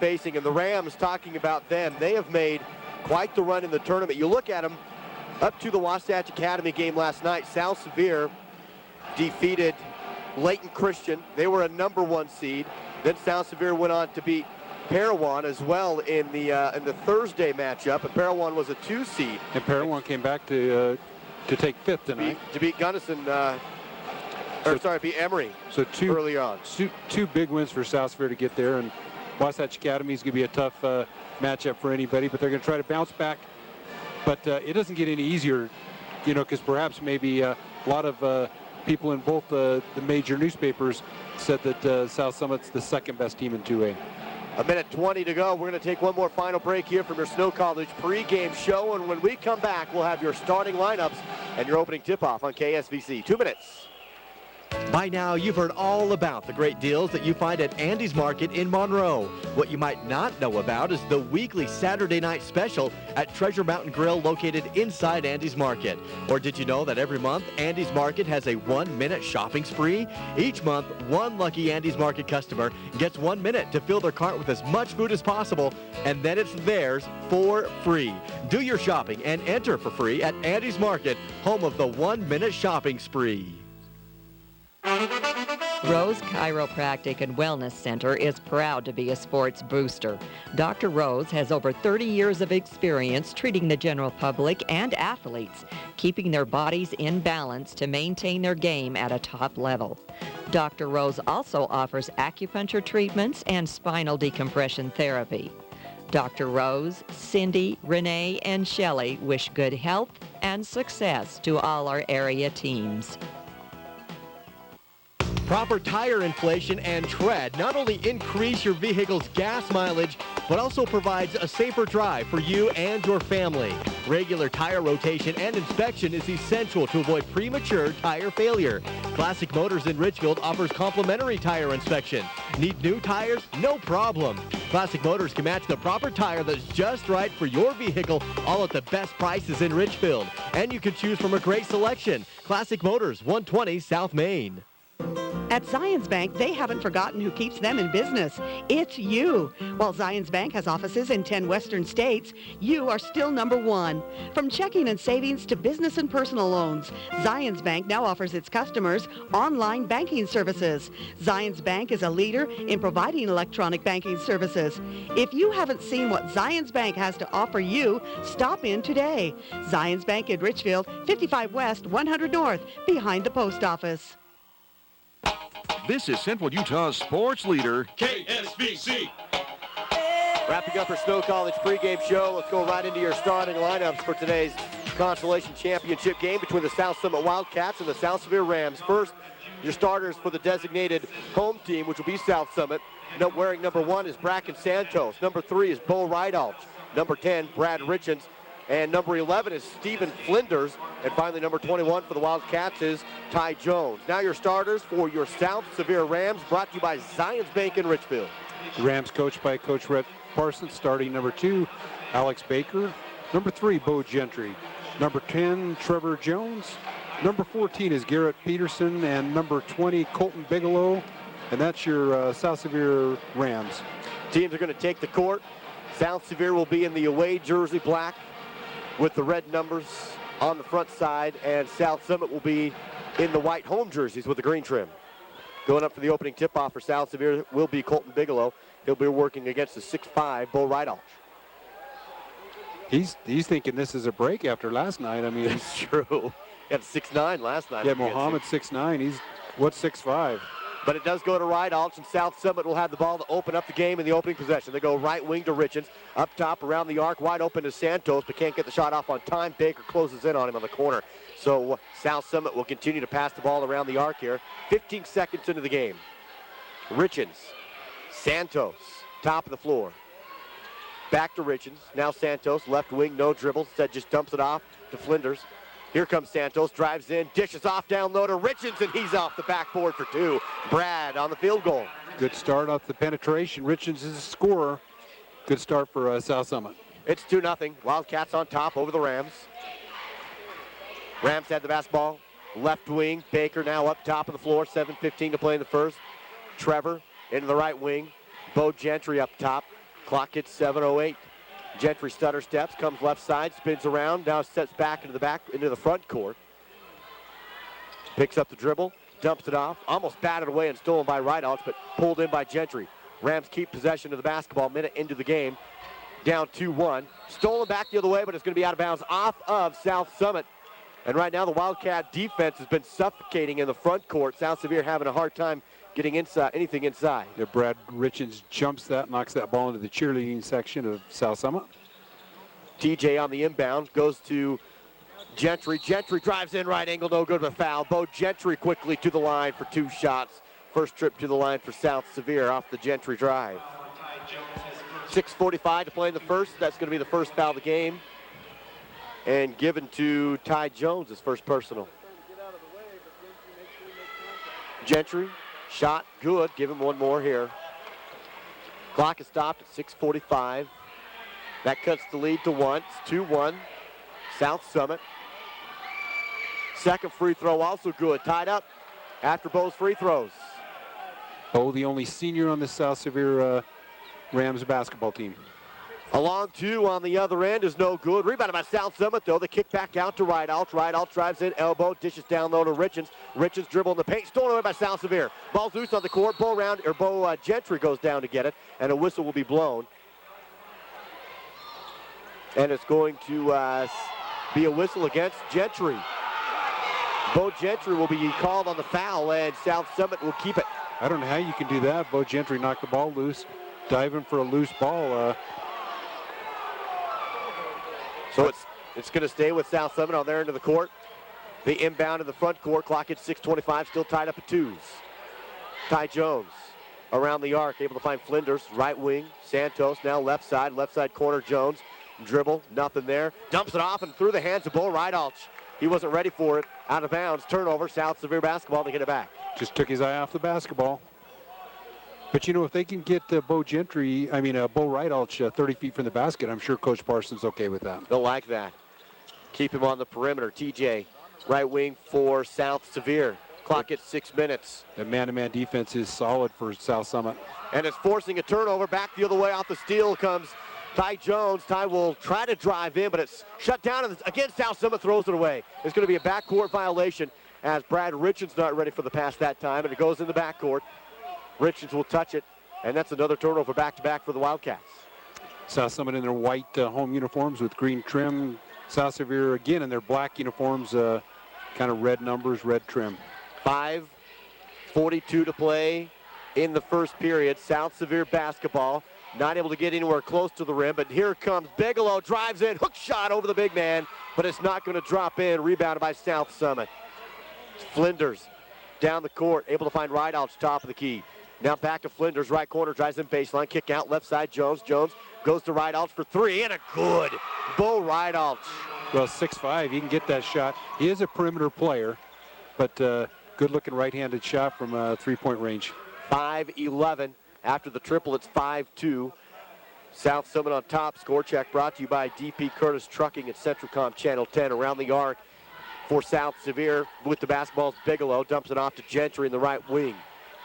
facing, and the Rams, talking about them, they have made quite the run in the tournament. You look at them up to the Wasatch Academy game last night. South Sevier defeated Layton Christian. They were a number 1 seed. Then South Sevier went on to beat Parowan as well in the Thursday matchup, and Parowan was a 2 seed. And Parowan came back to take 5th tonight. To beat Gunnison, beat Emory. So early on. Two big wins for South Sevier to get there, and Wasatch Academy is going to be a tough matchup for anybody, but they're going to try to bounce back. But it doesn't get any easier, because perhaps maybe a lot of people in both the major newspapers said that South Summit's the second best team in 2A. A minute 20 to go. We're going to take one more final break here from your Snow College pregame show, and when we come back, we'll have your starting lineups and your opening tip-off on KSVC. 2 minutes. By now, you've heard all about the great deals that you find at Andy's Market in Monroe. What you might not know about is the weekly Saturday night special at Treasure Mountain Grill located inside Andy's Market. Or did you know that every month, Andy's Market has a 1-minute shopping spree? Each month, one lucky Andy's Market customer gets 1 minute to fill their cart with as much food as possible, and then it's theirs for free. Do your shopping and enter for free at Andy's Market, home of the 1-minute shopping spree. Rose Chiropractic and Wellness Center is proud to be a sports booster. Dr. Rose has over 30 years of experience treating the general public and athletes, keeping their bodies in balance to maintain their game at a top level. Dr. Rose also offers acupuncture treatments and spinal decompression therapy. Dr. Rose, Cindy, Renee, and Shelley wish good health and success to all our area teams. Proper tire inflation and tread not only increase your vehicle's gas mileage, but also provides a safer drive for you and your family. Regular tire rotation and inspection is essential to avoid premature tire failure. Classic Motors in Richfield offers complimentary tire inspection. Need new tires? No problem. Classic Motors can match the proper tire that's just right for your vehicle, all at the best prices in Richfield. And you can choose from a great selection. Classic Motors, 120 South Main. At Zions Bank, they haven't forgotten who keeps them in business. It's you. While Zions Bank has offices in 10 western states, you are still number 1. From checking and savings to business and personal loans, Zions Bank now offers its customers online banking services. Zions Bank is a leader in providing electronic banking services. If you haven't seen what Zions Bank has to offer you, stop in today. Zions Bank in Richfield, 55 West, 100 North, behind the post office. This is Central Utah's sports leader, KSVC. Wrapping up our Snow College pregame show, let's go right into your starting lineups for today's Consolation Championship game between the South Summit Wildcats and the South Sevier Rams. First, your starters for the designated home team, which will be South Summit. Wearing number 1 is Bracken Santos. Number 3 is Bo Rydalch. Number 10, Brad Richens. And number 11 is Stephen Flinders. And finally, number 21 for the Wildcats is Ty Jones. Now your starters for your South Sevier Rams, brought to you by Zions Bank in Richfield. The Rams coached by Coach Rhett Parsons, starting number 2, Alex Baker. Number 3, Bo Gentry. Number 10, Trevor Jones. Number 14 is Garrett Peterson. And number 20, Colton Bigelow. And that's your South Sevier Rams. Teams are going to take the court. South Sevier will be in the away jersey black with the red numbers on the front side, and South Summit will be in the white home jerseys with the green trim. Going up for the opening tip-off for South Sevier will be Colton Bigelow. He'll be working against the 6'5", Bo Rydalch. He's thinking this is a break after last night. I mean, it's true. He had 6'9" last night. Yeah, Mohammed 6'9". He's, what, 6'5"? But it does go to Rydalch, and South Summit will have the ball to open up the game in the opening possession. They go right wing to Richens, up top around the arc, wide open to Santos, but can't get the shot off on time. Baker closes in on him on the corner. So South Summit will continue to pass the ball around the arc here. 15 seconds into the game. Richens, Santos, top of the floor. Back to Richens, now Santos, left wing, no dribble, instead just dumps it off to Flinders. Here comes Santos, drives in, dishes off down low to Richens, and he's off the backboard for 2. Brad on the field goal. Good start off the penetration. Richens is a scorer. Good start for South Summit. It's 2-0. Wildcats on top over the Rams. Rams had the basketball. Left wing, Baker now up top of the floor. 7:15 to play in the first. Trevor into the right wing. Bo Gentry up top. Clock hits 7:08. Gentry stutter steps, comes left side, spins around, now steps back into the front court. Picks up the dribble, dumps it off, almost batted away and stolen by Rideouts, but pulled in by Gentry. Rams keep possession of the basketball, minute into the game. Down 2-1. Stolen back the other way, but it's going to be out of bounds off of South Summit. And right now the Wildcat defense has been suffocating in the front court. South Sevier having a hard time getting anything inside. Yeah, Brad Richards jumps that, knocks that ball into the cheerleading section of South Summit. TJ on the inbound, goes to Gentry. Gentry drives in, right angle, no good, but foul. Bo Gentry quickly to the line for 2 shots. First trip to the line for South Sevier off the Gentry drive. 6:45 to play in the first. That's going to be the first foul of the game. And given to Ty Jones, his first personal. Gentry, shot good. Give him one more here. Clock is stopped at 6:45. That cuts the lead to 1. It's 2-1. South Summit. Second free throw also good. Tied up after Bo's free throws. Bo, the only senior on the South Sevier Rams basketball team. A long 2 on the other end is no good. Rebounded by South Summit, though. The kick back out to Rideouts. Rideouts drives in, elbow, dishes down low to Richens. Richens dribble in the paint, stolen away by South Sevier. Ball's loose on the court. Bo Gentry goes down to get it, and a whistle will be blown. And it's going to be a whistle against Gentry. Bo Gentry will be called on the foul, and South Summit will keep it. I don't know how you can do that. Bo Gentry knocked the ball loose, diving for a loose ball. So it's going to stay with South Summit on their end of the court. The inbound in the front court, clock at 6:25, still tied up at 2s. Ty Jones around the arc, able to find Flinders, right wing. Santos now left side corner, Jones. Dribble, nothing there. Dumps it off and through the hands of Bo Rideouts. He wasn't ready for it. Out of bounds, turnover, South Sevier basketball to get it back. Just took his eye off the basketball. But, you know, if they can get Bo Rideouts 30 feet from the basket, I'm sure Coach Parsons okay with that. They'll like that. Keep him on the perimeter. TJ, right wing for South Sevier. Clock at 6 minutes. The man-to-man defense is solid for South Summit. And it's forcing a turnover. Back the other way off the steal comes Ty Jones. Ty will try to drive in, but it's shut down. And again, South Summit throws it away. It's going to be a backcourt violation as Brad Richards not ready for the pass that time, and it goes in the backcourt. Richards will touch it, and that's another turnover back-to-back for the Wildcats. South Summit in their white home uniforms with green trim. South Sevier again in their black uniforms, kind of red numbers, red trim. 5:42 to play in the first period. South Sevier basketball. Not able to get anywhere close to the rim, but here comes Bigelow, drives in, hook shot over the big man, but it's not going to drop in. Rebounded by South Summit. Flinders down the court, able to find Rideouts top of the key. Now back to Flinders, right corner, drives in baseline, kick out, left side, Jones. Jones goes to Rideouts for 3, and a good. Bo Rideouts. Well, 6'5", he can get that shot. He is a perimeter player, but good-looking right-handed shot from three-point range. 5-11. After the triple, it's 5-2. South Summit on top. Score check brought to you by DP Curtis Trucking at Centricom Channel 10. Around the arc for South Sevier with the basketball. Bigelow dumps it off to Gentry in the right wing.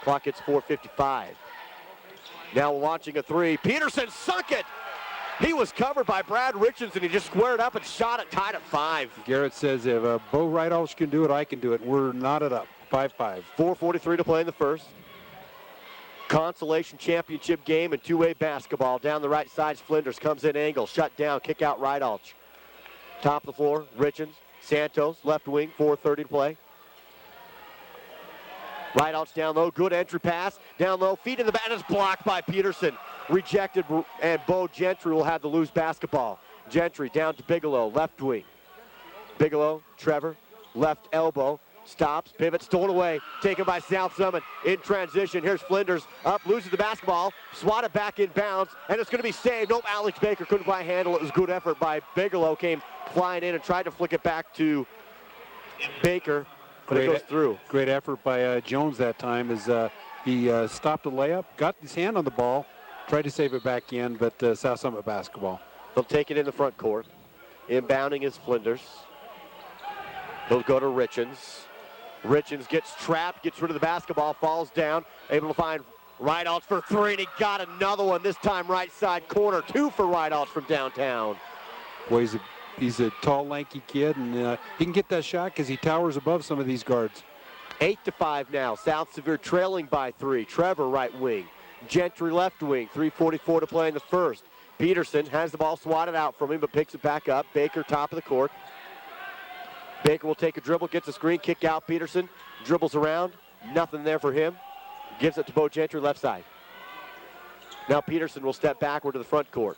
Clock hits 4:55. Now launching a 3. Peterson sunk it. He was covered by Brad Richards, and he just squared up and shot it, tied at 5. Garrett says if Bo Rideouts can do it, I can do it. We're knotted up. 5-5. 4:43 to play in the first. Consolation championship game in two-way basketball. Down the right side, Flinders comes in angle, shut down, kick out Rideouts. Top of the floor, Richards, Santos, left wing, 4:30 to play. Rideouts down low, good entry pass, down low, feet in the back, it's blocked by Peterson. Rejected, and Bo Gentry will have the loose basketball. Gentry down to Bigelow, left wing. Bigelow, Trevor, left elbow. Stops, pivot, stolen away, taken by South Summit in transition. Here's Flinders up, loses the basketball, swatted back in bounds, and it's going to be saved. Nope, Alex Baker couldn't quite handle it. It was good effort by Bigelow, came flying in and tried to flick it back to Baker, but it goes through. Great effort by Jones that time as he stopped the layup, got his hand on the ball, tried to save it back in, but South Summit basketball. They'll take it in the front court. Inbounding is Flinders. They'll go to Richards. Richards gets trapped, gets rid of the basketball, falls down, able to find Rideout for three, and he got another one, this time right side corner. 2 for Rideout from downtown. Boy, he's a tall, lanky kid, and he can get that shot because he towers above some of these guards. 8-5 now. South Sevier trailing by 3. Trevor right wing. Gentry left wing. 3:44 to play in the first. Peterson has the ball swatted out from him, but picks it back up. Baker top of the court. Baker will take a dribble, gets a screen, kick out. Peterson dribbles around. Nothing there for him. Gives it to Bo Gentry left side. Now Peterson will step backward to the front court.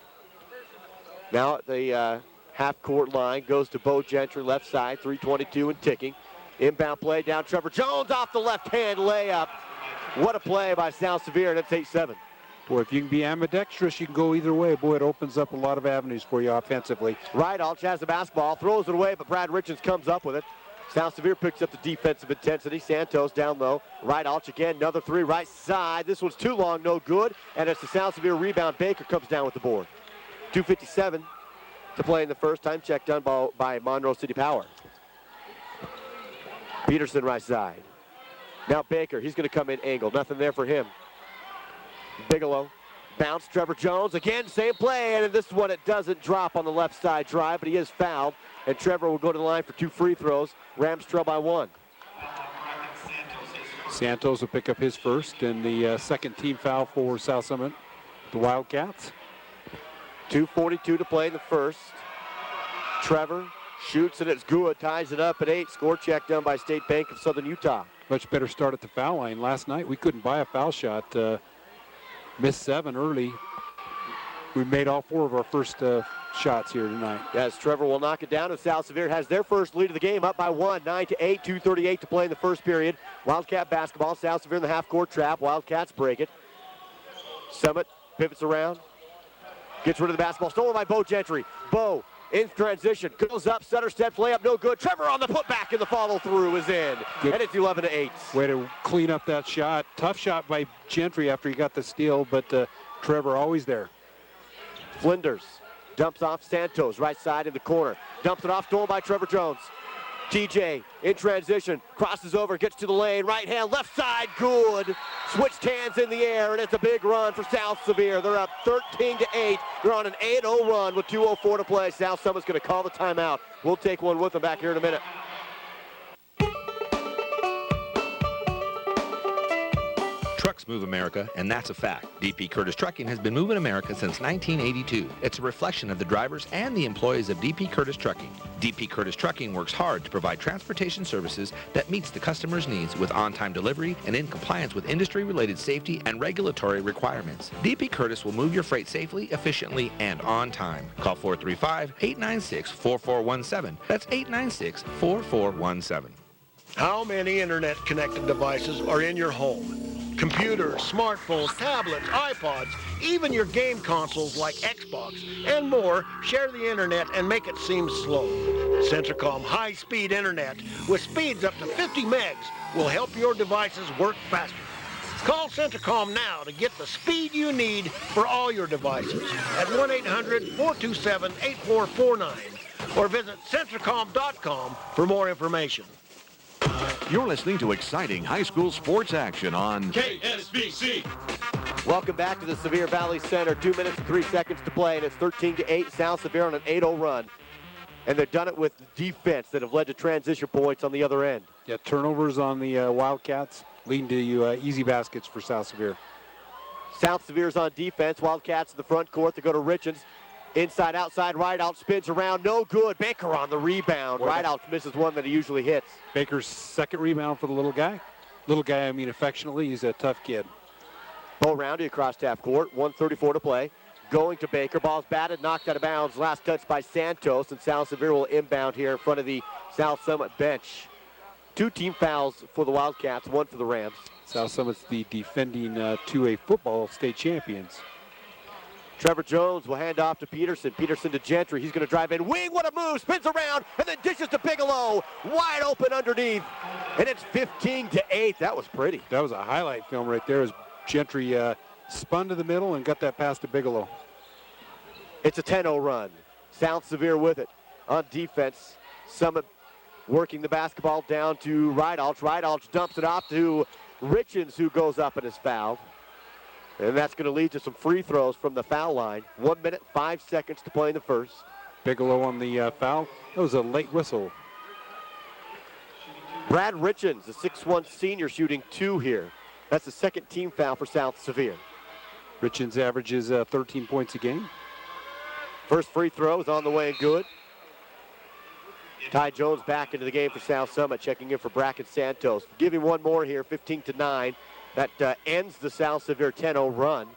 Now at the half-court line, goes to Bo Gentry left side. 3:22 and ticking. Inbound play down. Trevor Jones off the left-hand layup. What a play by South Sevier, and it's 8-7. Boy, if you can be ambidextrous, you can go either way. Boy, it opens up a lot of avenues for you offensively. Rideout has the basketball, throws it away, but Brad Richards comes up with it. South Sevier picks up the defensive intensity. Santos down low. Rideout again, another 3 right side. This one's too long, no good. And it's the South Sevier rebound. Baker comes down with the board. 2:57 to play in the first. Time check done by Monroe City Power. Peterson right side. Now Baker, he's going to come in angle. Nothing there for him. Bigelow, bounce, Trevor Jones, again, same play, and in this one it doesn't drop on the left side drive, but he is fouled, and Trevor will go to the line for 2 free throws. Rams trail by 1. Santos will pick up his first, and the second team foul for South Summit, the Wildcats. 2:42 to play in the first. Trevor shoots, and it's good, ties it up at 8. Score check done by State Bank of Southern Utah. Much better start at the foul line. Last night, we couldn't buy a foul shot. Missed 7 early. We made all 4 of our first shots here tonight. Yes, Trevor will knock it down, and South Sevier has their first lead of the game, up by 1, 9-8, 2:38 to play in the first period. Wildcat basketball, South Sevier in the half-court trap. Wildcats break it. Summit pivots around, gets rid of the basketball, stolen by Bo Gentry. Bo in transition, goes up, center steps, layup, no good. Trevor on the putback, and the follow-through is in. Good. And it's 11-8. Way to clean up that shot. Tough shot by Gentry after he got the steal, but Trevor always there. Flinders dumps off Santos, right side in the corner. Dumps it off, stolen by Trevor Jones. TJ in transition, crosses over, gets to the lane, right hand, left side, good. Switched hands in the air, and it's a big run for South Sevier. They're up 13-8. They're on an 8-0 run with 2:04 to play. South Summit's going to call the timeout. We'll take one with them back here in a minute. Trucks move America, and that's a fact. DP Curtis Trucking has been moving America since 1982. It's a reflection of the drivers and the employees of DP Curtis Trucking. DP Curtis Trucking works hard to provide transportation services that meets the customer's needs with on-time delivery and in compliance with industry-related safety and regulatory requirements. DP Curtis will move your freight safely, efficiently, and on time. Call 435-896-4417. That's 896-4417. How many internet-connected devices are in your home? Computers, smartphones, tablets, iPods, even your game consoles like Xbox and more share the internet and make it seem slow. Centricom high-speed internet with speeds up to 50 megs will help your devices work faster. Call Centricom now to get the speed you need for all your devices at 1-800-427-8449 or visit Centricom.com for more information. You're listening to exciting high school sports action on KSBC. Welcome back to the Sevier Valley Center. 2 minutes and 3 seconds to play, and it's 13-8. South Sevier on an 8-0 run. And they've done it with defense that have led to transition points on the other end. Yeah, turnovers on the Wildcats leading to easy baskets for South Sevier. South Sevier's on defense. Wildcats in the front court. They go to Richards. Inside, outside, Rideout spins around, no good. Baker on the rebound. Rideout misses one that he usually hits. Baker's second rebound for the little guy. Little guy, I mean affectionately, he's a tough kid. Bo Roundy across half court, 1:34 to play. Going to Baker, ball's batted, knocked out of bounds. Last touch by Santos, and South Sevier will inbound here in front of the South Summit bench. 2 team fouls for the Wildcats, 1 for the Rams. South Summit's the defending 2A football state champions. Trevor Jones will hand off to Peterson. Peterson to Gentry. He's going to drive in. Wing, what a move. Spins around and then dishes to Bigelow. Wide open underneath. And it's 15-8. That was pretty. That was a highlight film right there as Gentry spun to the middle and got that pass to Bigelow. It's a 10-0 run. South Sevier with it. On defense, Summit working the basketball down to Rideout. Rideout dumps it off to Richards, who goes up and is fouled. And that's going to lead to some free throws from the foul line. 1 minute, 5 seconds to play in the first. Bigelow on the foul. That was a late whistle. Brad Richens, the 6'1 senior, shooting 2 here. That's the second team foul for South Sevier. Richens averages 13 points a game. First free throw is on the way and good. Ty Jones back into the game for South Summit, checking in for Bracken Santos. Give him one more here, 15-9. That ends the South Sevier 10-0 run.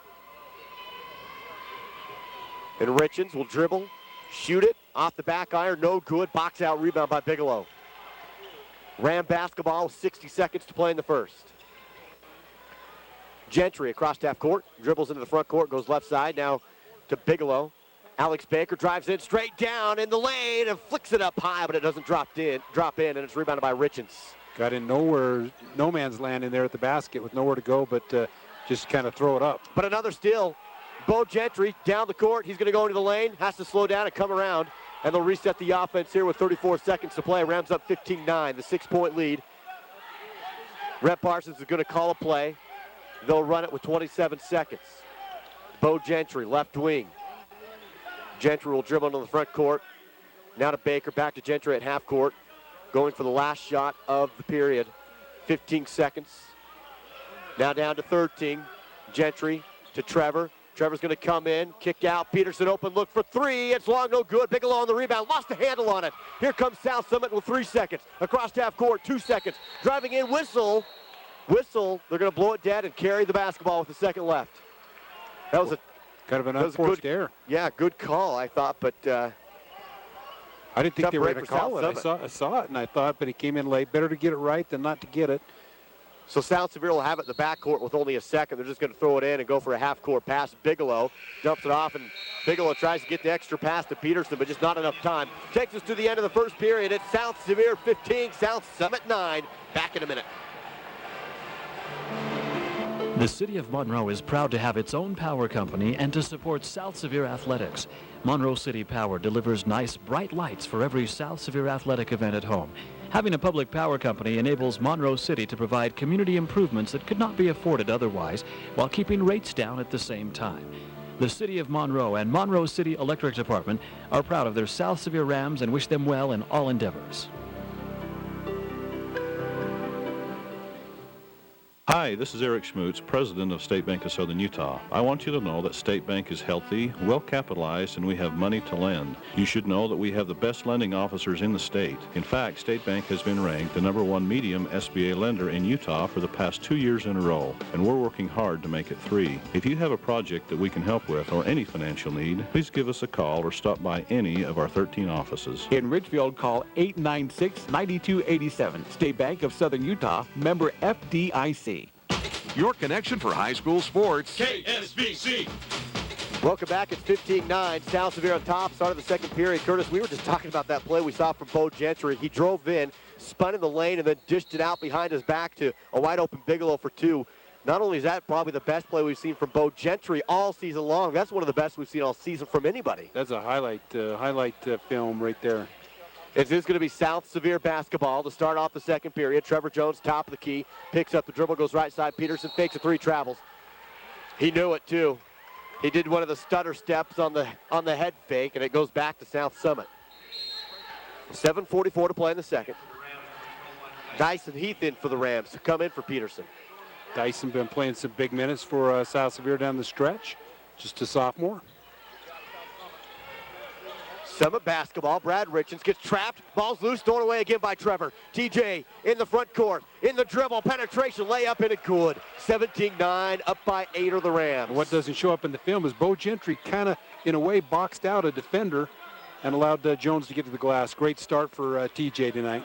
And Richens will dribble, shoot it, off the back iron, no good. Box out rebound by Bigelow. Ram basketball with 60 seconds to play in the first. Gentry across half court, dribbles into the front court, goes left side, now to Bigelow. Alex Baker drives in straight down in the lane and flicks it up high, but it doesn't drop in, and it's rebounded by Richens. Got in nowhere, no man's land in there at the basket with nowhere to go, but just kind of throw it up. But another steal. Bo Gentry down the court. He's going to go into the lane, has to slow down and come around, and they'll reset the offense here with 34 seconds to play. Rams up 15-9, the 6-point lead. Rhett Parsons is going to call a play. They'll run it with 27 seconds. Bo Gentry, left wing. Gentry will dribble into the front court. Now to Baker, back to Gentry at half court. Going for the last shot of the period. 15 seconds. Now down to 13. Gentry to Trevor. Trevor's going to come in, kick out. Peterson open, look for 3. It's long, no good. Bigelow on the rebound, lost the handle on it. Here comes South Summit with 3 seconds. Across half court, 2 seconds. Driving in, whistle. Whistle, they're going to blow it dead and carry the basketball with a second left. That was a kind of an unforced error. Yeah, good call, I thought, but I didn't think they were going to call it. Summit. I saw it, and I thought, but he came in late. Better to get it right than not to get it. So South Sevier will have it in the backcourt with only a second. They're just going to throw it in and go for a half-court pass. Bigelow dumps it off, and Bigelow tries to get the extra pass to Peterson, but just not enough time. Takes us to the end of the first period. It's South Sevier 15, South Summit 9. Back in a minute. The City of Monroe is proud to have its own power company and to support South Sevier athletics. Monroe City Power delivers nice, bright lights for every South Sevier athletic event at home. Having a public power company enables Monroe City to provide community improvements that could not be afforded otherwise, while keeping rates down at the same time. The City of Monroe and Monroe City Electric Department are proud of their South Sevier Rams and wish them well in all endeavors. Hi, this is Eric Schmutz, president of State Bank of Southern Utah. I want you to know that State Bank is healthy, well capitalized, and we have money to lend. You should know that we have the best lending officers in the state. In fact, State Bank has been ranked the #1 medium SBA lender in Utah for the past 2 years in a row, and we're working hard to make it 3. If you have a project that we can help with or any financial need, please give us a call or stop by any of our 13 offices. In Ridgefield, call 896-9287. State Bank of Southern Utah, member FDIC. Your connection for high school sports. KSVC. Welcome back. It's 15-9. South Sevier on top. Start of the second period. Curtis, we were just talking about that play we saw from Bo Gentry. He drove in, spun in the lane, and then dished it out behind his back to a wide-open Bigelow for 2. Not only is that probably the best play we've seen from Bo Gentry all season long, that's one of the best we've seen all season from anybody. That's a highlight film right there. It is going to be South Sevier basketball to start off the second period. Trevor Jones, top of the key, picks up the dribble, goes right side. Peterson fakes a 3, travels. He knew it too. He did one of the stutter steps on the head fake, and it goes back to South Summit. 7:44 to play in the second. Dyson Heath in for the Rams to come in for Peterson. Dyson been playing some big minutes for South Sevier down the stretch. Just a sophomore. Summit basketball. Brad Richens gets trapped. Ball's loose, thrown away again by Trevor. TJ in the front court. In the dribble. Penetration. Layup in it good. 17-9. Up by 8 are the Rams. What doesn't show up in the film is Bo Gentry kind of, in a way, boxed out a defender and allowed Jones to get to the glass. Great start for TJ tonight.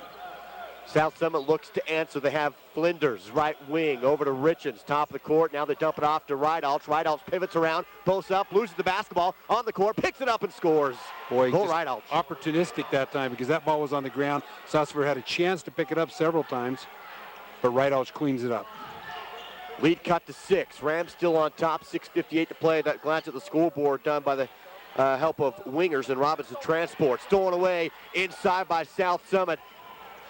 South Summit looks to answer. They have Flinders, right wing, over to Richens, top of the court. Now they dump it off to Ridealts. Ridealts pivots around, posts up, loses the basketball on the court, picks it up and scores. Boy, Go Ridealts. Opportunistic that time because that ball was on the ground. South Sevier had a chance to pick it up several times, but Ridealts cleans it up. Lead cut to 6. Rams still on top, 6:58 to play. That glance at the scoreboard done by the help of Wingers and Robinson Transport. Stolen away inside by South Summit.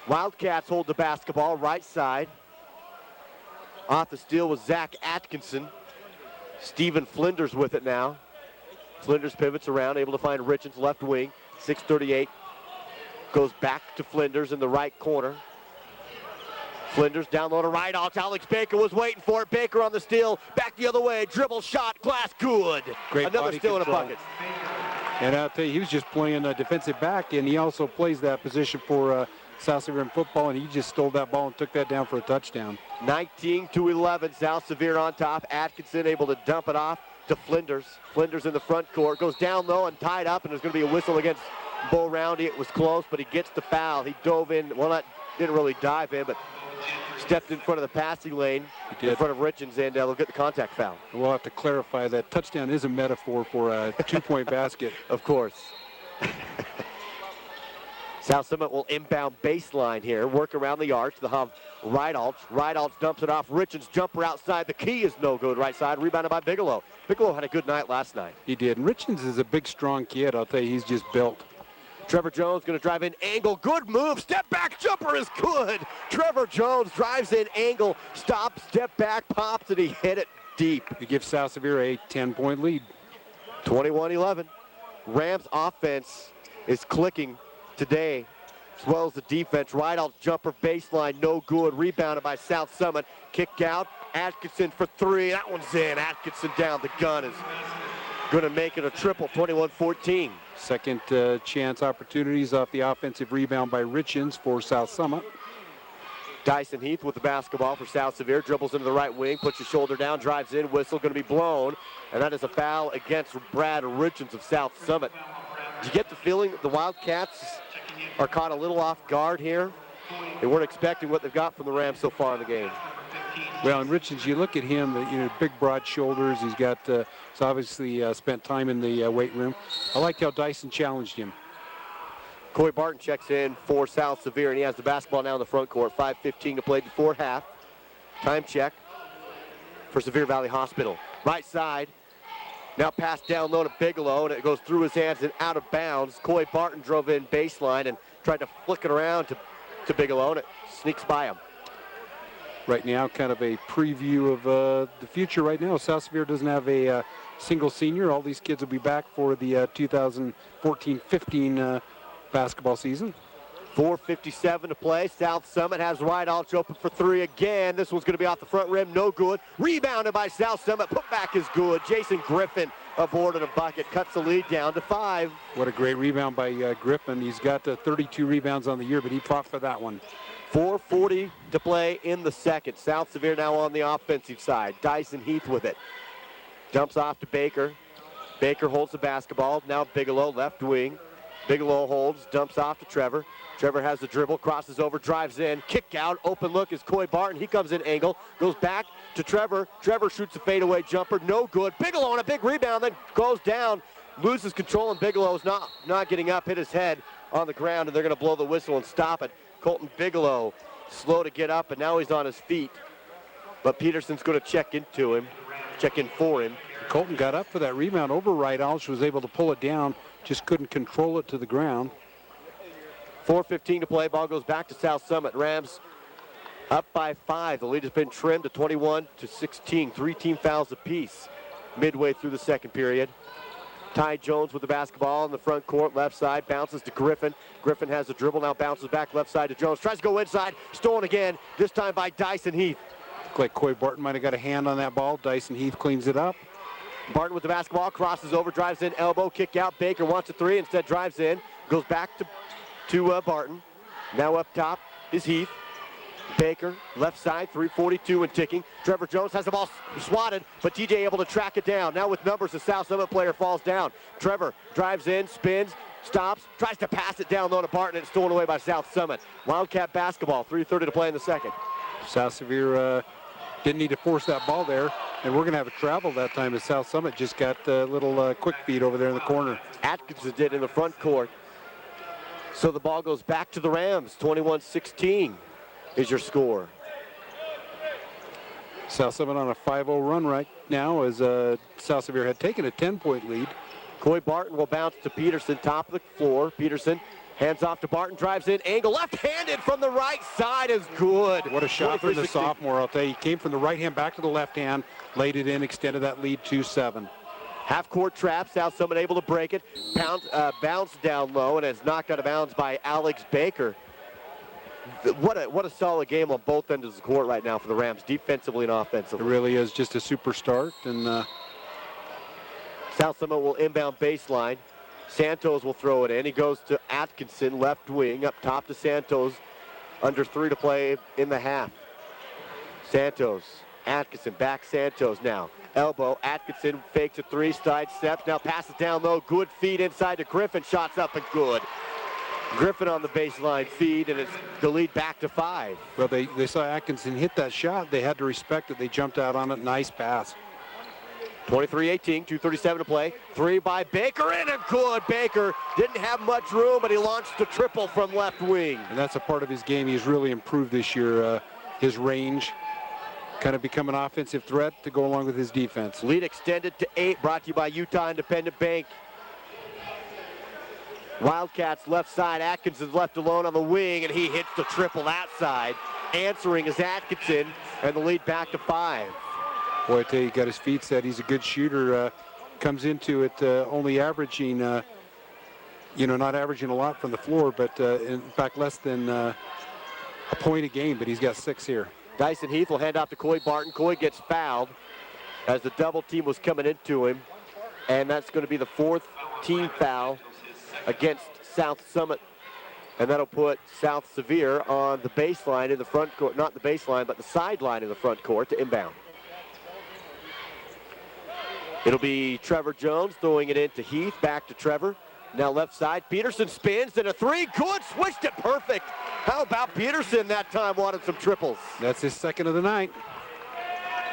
Wildcats hold the basketball right side. Off the steal was Zach Atkinson. Stephen Flinders with it now. Flinders pivots around, able to find Richens left wing. 6:38. Goes back to Flinders in the right corner. Flinders down low to right. Alex Baker was waiting for it. Baker on the steal. Back the other way. Dribble shot. Glass good. Great Another body steal in a control. bucket. And I'll tell you, he was just playing a defensive back, and he also plays that position for South Sevier in football, and he just stole that ball and took that down for a touchdown. 19-11. South Sevier on top. Atkinson able to dump it off to Flinders. Flinders in the front court. Goes down low and tied up, and there's going to be a whistle against Bo Roundy. It was close, but he gets the foul. He dove in. Well, didn't really dive in, but stepped in front of the passing lane in front of Richens, and they'll get the contact foul. We'll have to clarify that touchdown is a metaphor for a two-point basket. Of course. South Summit will inbound baseline here, work around the arch. They'll have Ridealts. Ridealts dumps it off. Richens jumper outside. The key is no good. Right side, rebounded by Bigelow. Bigelow had a good night last night. He did. And Richens is a big, strong kid. I'll tell you, he's just built. Trevor Jones going to drive in, angle, good move, step back, jumper is good. Trevor Jones drives in, angle, stops, step back, pops, and he hit it deep. He gives South Sevier a 10-point lead. 21-11. Rams offense is clicking today, as well as the defense. Rideout jumper baseline, no good. Rebounded by South Summit. Kick out, Atkinson for three. That one's in. Atkinson down. The gun is going to make it a triple, 21-14. Second chance opportunities off the offensive rebound by Richens for South Summit. Dyson Heath with the basketball for South Sevier. Dribbles into the right wing, puts his shoulder down, drives in. Whistle going to be blown. And that is a foul against Brad Richens of South Summit. Do you get the feeling that the Wildcats are caught a little off guard here? They weren't expecting what they've got from the Rams so far in the game. Well, and Richens, you look at him, big, broad shoulders. He's got, he's obviously spent time in the weight room. I liked how Dyson challenged him. Coy Barton checks in for South Sevier, and he has the basketball now in the front court. 5:15 to play before half. Time check for Sevier Valley Hospital. Right side. Now passed down low to Bigelow, and it goes through his hands and out of bounds. Coy Barton drove in baseline and tried to flick it around to Bigelow, and it sneaks by him. Right now, kind of a preview of the future right now. South Sevier doesn't have a single senior. All these kids will be back for the 2014-15 basketball season. 4:57 to play. South Summit has Ridealts open for three again. This one's going to be off the front rim, no good. Rebounded by South Summit. Put back is good. Jason Griffin aboard in a bucket, cuts the lead down to 5. What a great rebound by Griffin. He's got 32 rebounds on the year, but he fought for that one. 4:40 to play in the second. South Sevier now on the offensive side. Dyson Heath with it. Dumps off to Baker. Baker holds the basketball. Now Bigelow, left wing. Bigelow holds, dumps off to Trevor. Trevor has the dribble, crosses over, drives in. Kick out, open look is Coy Barton. He comes in angle, goes back to Trevor. Trevor shoots a fadeaway jumper, no good. Bigelow on a big rebound, then goes down, loses control, and Bigelow is not getting up, hit his head on the ground, and they're going to blow the whistle and stop it. Colton Bigelow, slow to get up, and now he's on his feet. But Peterson's going to check in for him. Colton got up for that rebound over Ridealts, was able to pull it down, just couldn't control it to the ground. 4:15 to play. Ball goes back to South Summit. Rams up by 5. The lead has been trimmed to 21-16. 3 team fouls apiece midway through the second period. Ty Jones with the basketball in the front court, left side, bounces to Griffin. Griffin has the dribble, now bounces back left side to Jones. Tries to go inside, stolen again, this time by Dyson Heath. Looked like Coy Barton might have got a hand on that ball. Dyson Heath cleans it up. Barton with the basketball, crosses over, drives in, elbow, kick out. Baker wants a three, instead drives in, goes back to Barton. Now up top is Heath. Baker, left side, 3:42 and ticking. Trevor Jones has the ball swatted, but TJ able to track it down. Now with numbers, the South Summit player falls down. Trevor drives in, spins, stops, tries to pass it down low to Barton, and it's stolen away by South Summit. Wildcat basketball, 3:30 to play in the second. South Sevier didn't need to force that ball there, and we're going to have a travel that time as South Summit just got a little quick feed over there in the corner. Atkinson did in the front court. So the ball goes back to the Rams. 21-16 is your score. South Summit on a 5-0 run right now as South Sevier had taken a 10-point lead. Coy Barton will bounce to Peterson, top of the floor. Peterson Hands off to Barton, drives in, angle left-handed from the right side is good. What a shot from the 23-16. sophomore, I'll tell you. He came from the right hand back to the left hand, laid it in, extended that lead 2-7. Half-court trap, South Summit able to break it. Bounce down low and is knocked out of bounds by Alex Baker. What a solid game on both ends of the court right now for the Rams, defensively and It offensively. really is just a super start. And South Summit will inbound baseline. Santos will throw it in. He goes to Atkinson, left wing, up top to Santos. Under 3 to play in the half. Santos, Atkinson, back Santos now. Elbow, Atkinson fakes a 3, side steps, now passes down low. Good feed inside to Griffin, shots up and good. Griffin on the baseline feed, and it's the lead back to 5. well, they saw Atkinson hit that shot. They had to respect it. They jumped out on it. Nice pass. 23-18, 2:37 to play. 3 by Baker, in and good. Baker didn't have much room, but he launched a triple from left wing. And that's a part of his game. He's really improved this year. His range, kind of become an offensive threat to go along with his defense. Lead extended to 8, brought to you by Utah Independent Bank. Wildcats left side, Atkinson's left alone on the wing, and he hits the triple that side. Answering is Atkinson, and the lead back to 5. Boy, I tell you, he got his feet set. He's a good shooter. Comes into it only averaging, not averaging a lot from the floor, but in fact less than a point a game, but he's got 6 here. Dyson Heath will hand off to Coy Barton. Coy gets fouled as the double team was coming into him, and that's going to be the 4th team foul against South Summit. And that'll put South Sevier on the baseline in the front court, not the baseline, but the sideline in the front court to inbound. It'll be Trevor Jones throwing it into Heath, back to Trevor. Now left side, Peterson spins and a 3, good, switched it perfect. How about Peterson that time wanted some triples? That's his 2nd of the night.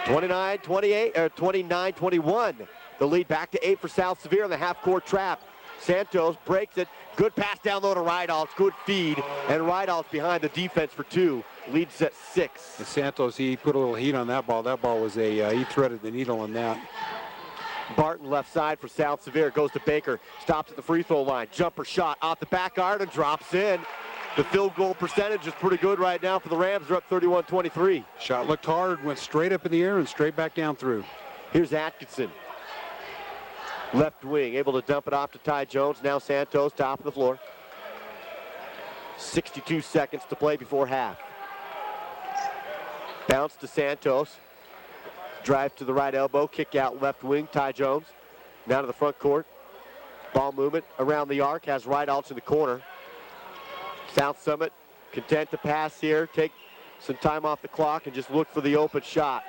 29-21. The lead back to 8 for South Sevier on the half-court trap. Santos breaks it, good pass down low to Rydalls, good feed, and Rydalls behind the defense for 2. Leads at 6. And Santos, he put a little heat on that ball. That ball was he threaded the needle on that. Barton left side for South Sevier, goes to Baker, stops at the free throw line, jumper shot off the back iron and drops in. The field goal percentage is pretty good right now for the Rams. They're up 31-23. Shot looked hard, went straight up in the air and straight back down through. Here's Atkinson. Left wing, able to dump it off to Ty Jones. Now Santos, top of the floor. 62 seconds to play before half. Bounce to Santos. Drive to the right elbow, kick out left wing, Ty Jones. Now to the front court. Ball movement around the arc, has Rydalls in the corner. South Summit content to pass here, take some time off the clock and just look for the open shot.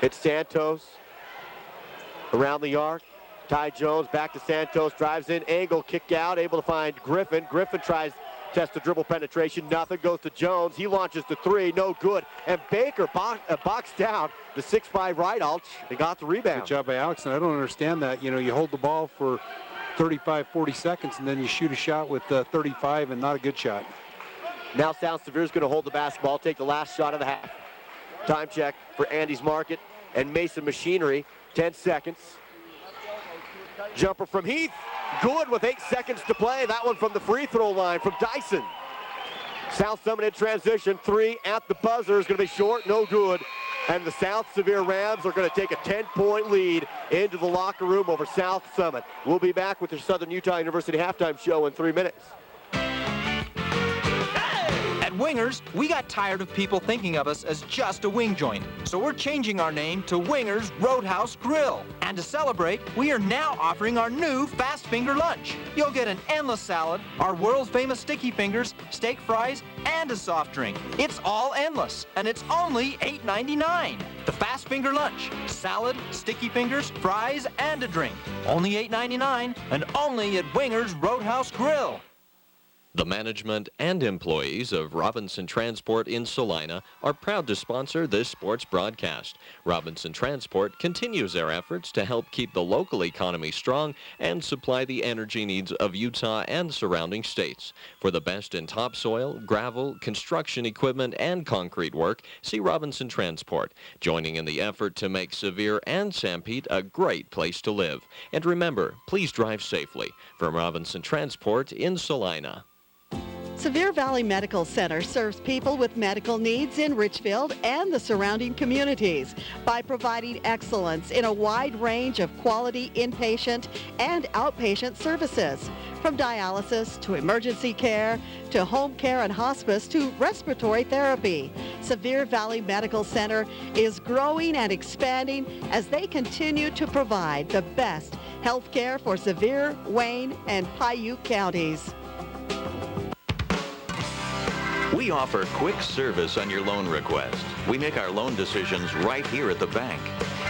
It's Santos around the arc. Ty Jones back to Santos, drives in, angle, kick out, able to find Griffin. Griffin tries test the dribble penetration, nothing, goes to Jones. He launches the 3, no good. And Baker boxed down the 6'5" Rydalls and got the rebound. Good job by Alex, and I don't understand that. You hold the ball for 35, 40 seconds, and then you shoot a shot with 35 and not a good shot. Now South Sevier is going to hold the basketball, take the last shot of the half. Time check for Andy's Market and Mason Machinery, 10 seconds. Jumper from Heath, good with 8 seconds to play. That one from the free throw line from Dyson. South Summit in transition, 3 at the buzzer is going to be short, no good. And the South Sevier Rams are going to take a 10-point lead into the locker room over South Summit. We'll be back with your Southern Utah University halftime show in 3 minutes. At Wingers, we got tired of people thinking of us as just a wing joint. So we're changing our name to Wingers Roadhouse Grill. And to celebrate, we are now offering our new Fast Finger Lunch. You'll get an endless salad, our world famous sticky fingers, steak fries, and a soft drink. It's all endless, and it's only $8.99. The Fast Finger Lunch. Salad, sticky fingers, fries, and a drink. Only $8.99, and only at Wingers Roadhouse Grill. The management and employees of Robinson Transport in Salina are proud to sponsor this sports broadcast. Robinson Transport continues their efforts to help keep the local economy strong and supply the energy needs of Utah and surrounding states. For the best in topsoil, gravel, construction equipment, and concrete work, see Robinson Transport, joining in the effort to make Sevier and Sanpete a great place to live. And remember, please drive safely. From Robinson Transport in Salina. Sevier Valley Medical Center serves people with medical needs in Richfield and the surrounding communities by providing excellence in a wide range of quality inpatient and outpatient services, from dialysis to emergency care to home care and hospice to respiratory therapy. Sevier Valley Medical Center is growing and expanding as they continue to provide the best health care for Sevier, Wayne, and Paiute counties. We offer quick service on your loan request. We make our loan decisions right here at the bank.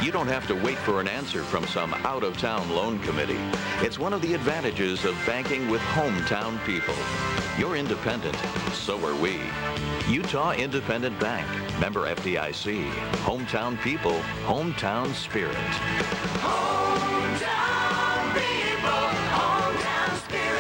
You don't have to wait for an answer from some out-of-town loan committee. It's one of the advantages of banking with hometown people. You're independent, so are we. Utah Independent Bank, member FDIC. Hometown people, hometown spirit. Hometown people, hometown spirit.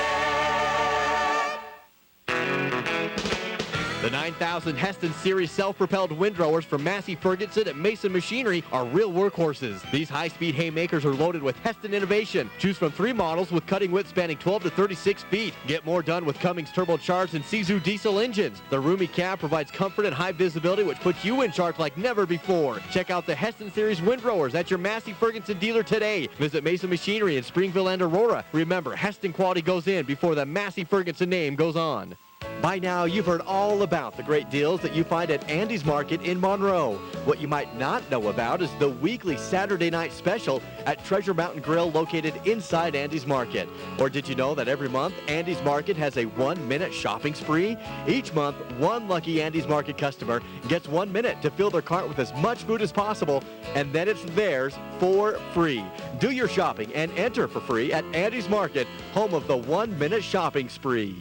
The 9000 Heston Series self-propelled windrowers from Massey Ferguson at Mason Machinery are real workhorses. These high-speed haymakers are loaded with Heston innovation. Choose from 3 models with cutting width spanning 12 to 36 feet. Get more done with Cummins turbocharged and Sisu diesel engines. The roomy cab provides comfort and high visibility, which puts you in charge like never before. Check out the Heston Series windrowers at your Massey Ferguson dealer today. Visit Mason Machinery in Springville and Aurora. Remember, Heston quality goes in before the Massey Ferguson name goes on. By now, you've heard all about the great deals that you find at Andy's Market in Monroe. What you might not know about is the weekly Saturday night special at Treasure Mountain Grill located inside Andy's Market. Or did you know that every month, Andy's Market has a 1-minute shopping spree? Each month, one lucky Andy's Market customer gets 1 minute to fill their cart with as much food as possible, and then it's theirs for free. Do your shopping and enter for free at Andy's Market, home of the 1-minute shopping spree.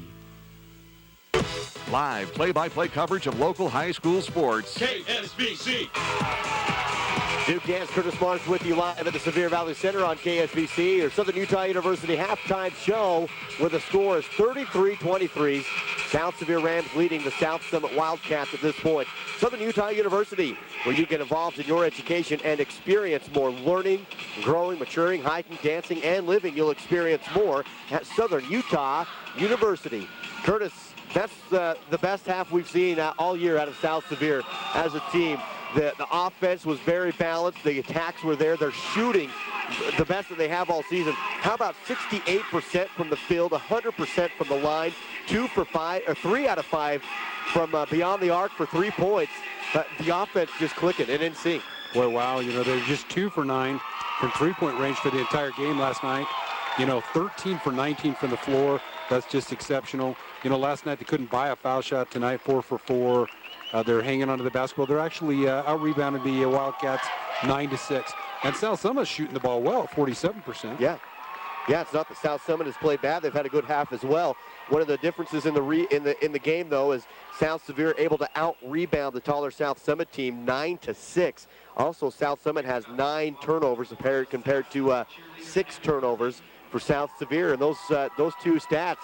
Live play-by-play coverage of local high school sports. KSBC. Duke Dance, Curtis Marsh with you live at the Sevier Valley Center on KSBC. Your Southern Utah University halftime show where the score is 33-23. South Sevier Rams leading the South Summit Wildcats at this point. Southern Utah University, where you get involved in your education and experience more learning, growing, maturing, hiking, dancing, and living. You'll experience more at Southern Utah University. Curtis, that's the best half we've seen all year out of South Sevier as a team. The offense was very balanced. The attacks were there. They're shooting the best that they have all season. How about 68% from the field, 100% from the line, 3 out of 5 from beyond the arc for 3 points. The offense just clicking and in sync. Boy, wow, they're just 2 for 9 from three-point range for the entire game last night. 13 for 19 from the floor. That's just exceptional. Last night they couldn't buy a foul shot. Tonight, 4 for 4. They're hanging onto the basketball. They're actually out-rebounded the Wildcats 9-6. And South Summit's shooting the ball well, 47%. Yeah, it's not that South Summit has played bad. They've had a good half as well. One of the differences in the game, though, is South Sevier able to out-rebound the taller South Summit team 9-6. Also, South Summit has 9 turnovers compared to 6 turnovers for South Sevier, and those 2 stats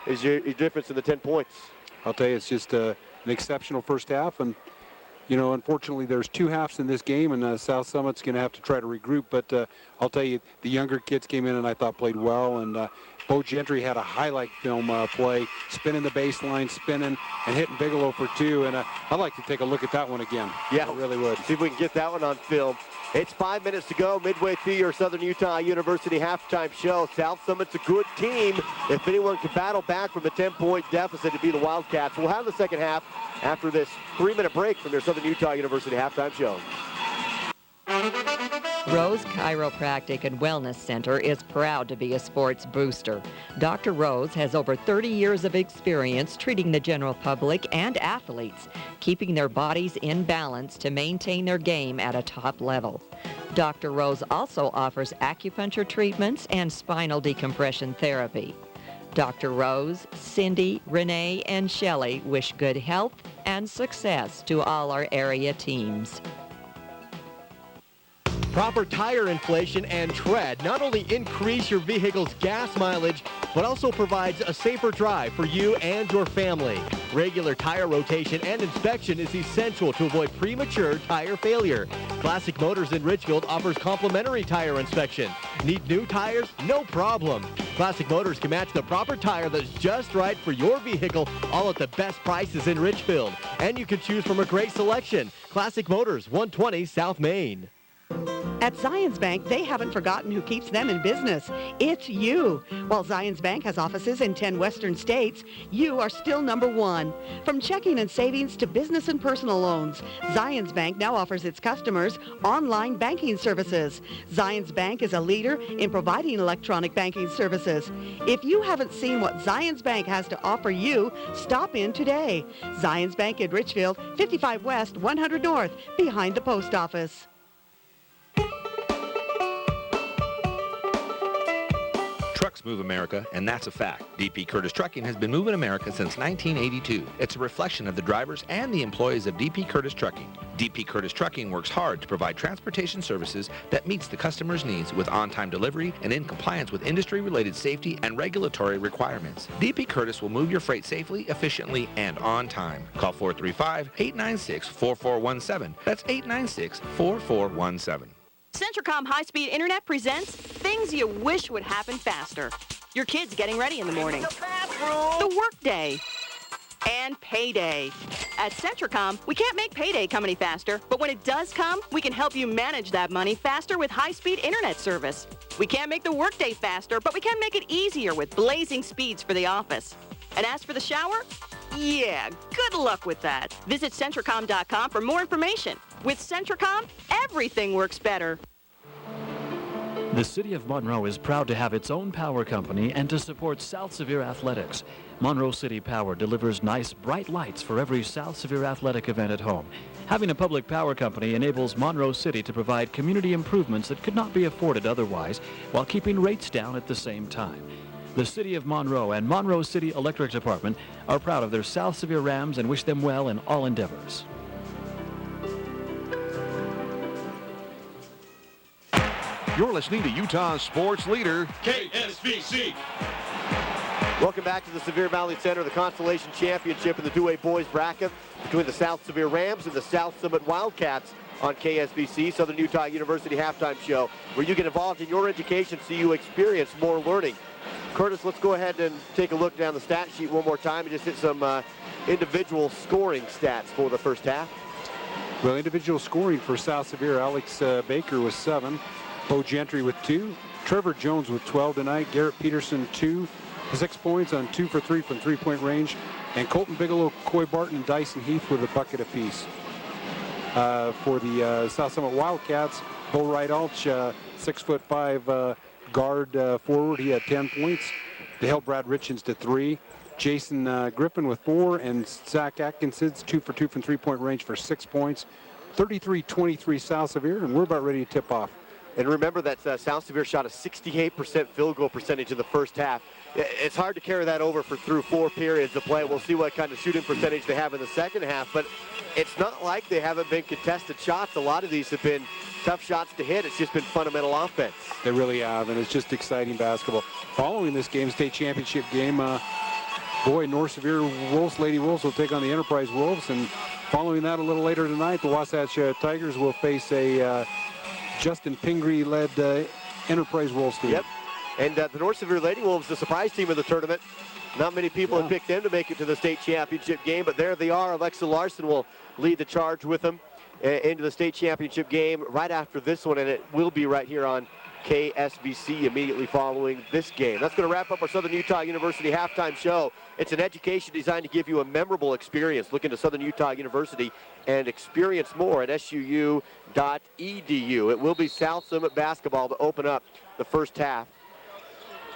is your difference in the 10 points. I'll tell you, it's just an exceptional first half, and unfortunately there's 2 halves in this game, and South Summit's going to have to try to regroup, but I'll tell you, the younger kids came in and I thought played well, and Bo Gentry had a highlight film play, spinning the baseline, spinning, and hitting Bigelow for 2, and I'd like to take a look at that one again. Yeah, I really would. See if we can get that one on film. It's 5 minutes to go, midway through your Southern Utah University halftime show. South Summit's a good team. If anyone can battle back from the 10-point deficit, it'd be the Wildcats. We'll have the second half after this 3-minute break from your Southern Utah University halftime show. Rose Chiropractic and Wellness Center is proud to be a sports booster. Dr. Rose has over 30 years of experience treating the general public and athletes, keeping their bodies in balance to maintain their game at a top level. Dr. Rose also offers acupuncture treatments and spinal decompression therapy. Dr. Rose, Cindy, Renee, and Shelley wish good health and success to all our area teams. Proper tire inflation and tread not only increase your vehicle's gas mileage, but also provides a safer drive for you and your family. Regular tire rotation and inspection is essential to avoid premature tire failure. Classic Motors in Richfield offers complimentary tire inspection. Need new tires? No problem. Classic Motors can match the proper tire that's just right for your vehicle, all at the best prices in Richfield. And you can choose from a great selection. Classic Motors, 120 South Main. At Zions Bank, they haven't forgotten who keeps them in business. It's you. While Zions Bank has offices in 10 western states, you are still number one. From checking and savings to business and personal loans, Zions Bank now offers its customers online banking services. Zions Bank is a leader in providing electronic banking services. If you haven't seen what Zions Bank has to offer you, stop in today. Zions Bank in Richfield, 55 West, 100 North, behind the post office. Trucks move America, and that's a fact. DP Curtis Trucking has been moving America since 1982. It's a reflection of the drivers and the employees of DP Curtis Trucking. DP Curtis Trucking works hard to provide transportation services that meets the customer's needs with on-time delivery and in compliance with industry-related safety and regulatory requirements. DP Curtis will move your freight safely, efficiently, and on time. Call 435-896-4417. That's 896-4417. Centricom High-Speed Internet presents things you wish would happen faster. Your kids getting ready in the morning. The workday. And payday. At Centricom, we can't make payday come any faster, but when it does come, we can help you manage that money faster with high-speed internet service. We can't make the workday faster, but we can make it easier with blazing speeds for the office. And as for the shower? Yeah, good luck with that. Visit Centricom.com for more information. With Centricom, everything works better. The City of Monroe is proud to have its own power company and to support South Sevier athletics. Monroe City Power delivers nice, bright lights for every South Sevier athletic event at home. Having a public power company enables Monroe City to provide community improvements that could not be afforded otherwise, while keeping rates down at the same time. The City of Monroe and Monroe City Electric Department are proud of their South Sevier Rams and wish them well in all endeavors. You're listening to Utah's sports leader, KSVC. Welcome back to the Sevier Valley Center, the Constellation Championship in the 2A boys bracket between the South Sevier Rams and the South Summit Wildcats on KSVC, Southern Utah University halftime show, where you get involved in your education so you experience more learning. Curtis, let's go ahead and take a look down the stat sheet one more time and just hit some individual scoring stats for the first half. Well, individual scoring for South Sevier, Alex Baker with 7. Bo Gentry with 2. Trevor Jones with 12 tonight. Garrett Peterson 2. 6 points on 2 for 3 from three-point range. And Colton Bigelow, Coy Barton, and Dyson Heath with a bucket apiece. For the South Summit Wildcats, Bo Wright-Alch, 6'5" guard forward. He had 10 points. They held Brad Richens to 3. Jason Griffin with 4. And Zach Atkinson, 2 for 2 from three-point range for 6 points. 33-23 South Sevier, and we're about ready to tip off. And remember that South Sevier shot a 68% field goal percentage in the first half. It's hard to carry that over through 4 periods of play. We'll see what kind of shooting percentage they have in the second half, but it's not like they haven't been contested shots. A lot of these have been tough shots to hit. It's just been fundamental offense. They really have, and it's just exciting basketball. Following this game, state championship game, North Sevier Wolves, Lady Wolves will take on the Enterprise Wolves, and following that a little later tonight, the Wasatch Tigers will face a Justin Pingree-led Enterprise Wolves team. Yep, and the North Sevier Lady Wolves, the surprise team of the tournament. Not many people have picked them to make it to the state championship game, but there they are. Alexa Larson will lead the charge with them into the state championship game right after this one, and it will be right here on KSVC immediately following this game. That's going to wrap up our Southern Utah University halftime show. It's an education designed to give you a memorable experience. Look into Southern Utah University and experience more at suu.edu. It will be South Summit basketball to open up the first half.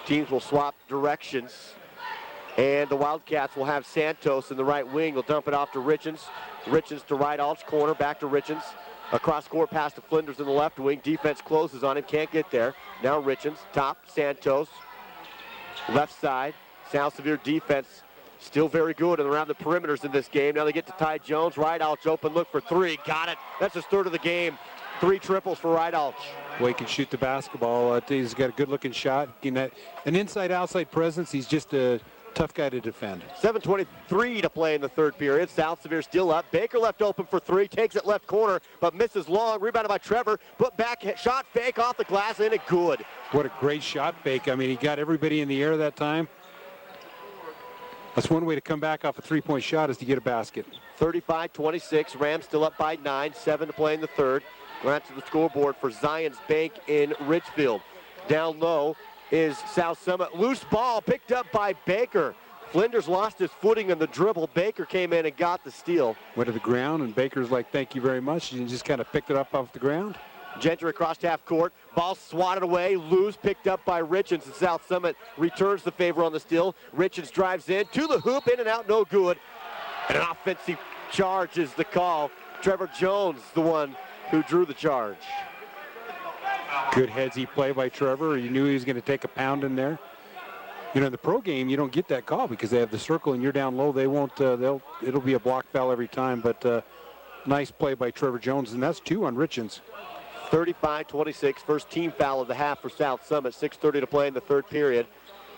Teams will swap directions, and the Wildcats will have Santos in the right wing. They'll dump it off to Richens. Richens to Wright-Alch, corner, back to Richens. Across court pass to Flinders in the left wing. Defense closes on him, can't get there. Now Richens, top, Santos. Left side, South Sevier defense still very good and around the perimeters in this game. Now they get to Ty Jones. Rydalch open look for three. Got it. That's his third of the game. 3 triples for Rydalch. Boy, he can shoot the basketball. He's got a good-looking shot. An inside-outside presence. He's just a tough guy to defend. 7:23 to play in the third period. South Sevier still up. Baker left open for three. Takes it left corner, but misses long. Rebounded by Trevor. Put back, shot fake off the glass, and it good. What a great shot fake. I mean, he got everybody in the air that time. That's one way to come back off a three-point shot is to get a basket. 35-26. Rams still up by 9. 7 to play in the third. We're out to the scoreboard for Zions Bank in Richfield. Down low is South Summit. Loose ball picked up by Baker. Flinders lost his footing in the dribble. Baker came in and got the steal. Went to the ground, and Baker's like, thank you very much. And just kind of picked it up off the ground. Gentry across half court. Ball swatted away. Loose picked up by Richens. And South Summit returns the favor on the steal. Richens drives in to the hoop. In and out, no good. And an offensive charge is the call. Trevor Jones, the one who drew the charge. Good headsy play by Trevor. You knew he was going to take a pound in there. You know, in the pro game, you don't get that call because they have the circle and you're down low. They won't. It'll be a block foul every time. But nice play by Trevor Jones, and that's 2 on Richens. 35-26, first team foul of the half for South Summit. 6:30 to play in the third period.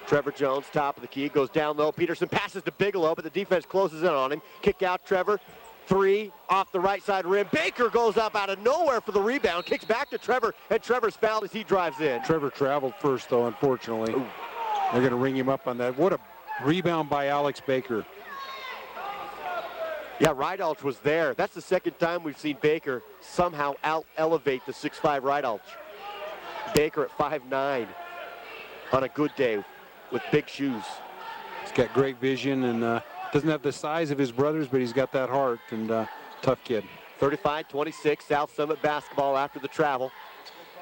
Trevor Jones, top of the key, goes down low. Peterson passes to Bigelow, but the defense closes in on him. Kick out Trevor. 3 off the right side rim. Baker goes up out of nowhere for the rebound. Kicks back to Trevor, and Trevor's fouled as he drives in. Trevor traveled first, though, unfortunately. Ooh. They're going to ring him up on that. What a rebound by Alex Baker. Yeah, Rydalch was there. That's the second time we've seen Baker somehow out-elevate the 6'5 Rydalch. Baker at 5'9 on a good day with big shoes. He's got great vision and doesn't have the size of his brothers, but he's got that heart and tough kid. 35-26, South Summit basketball after the travel.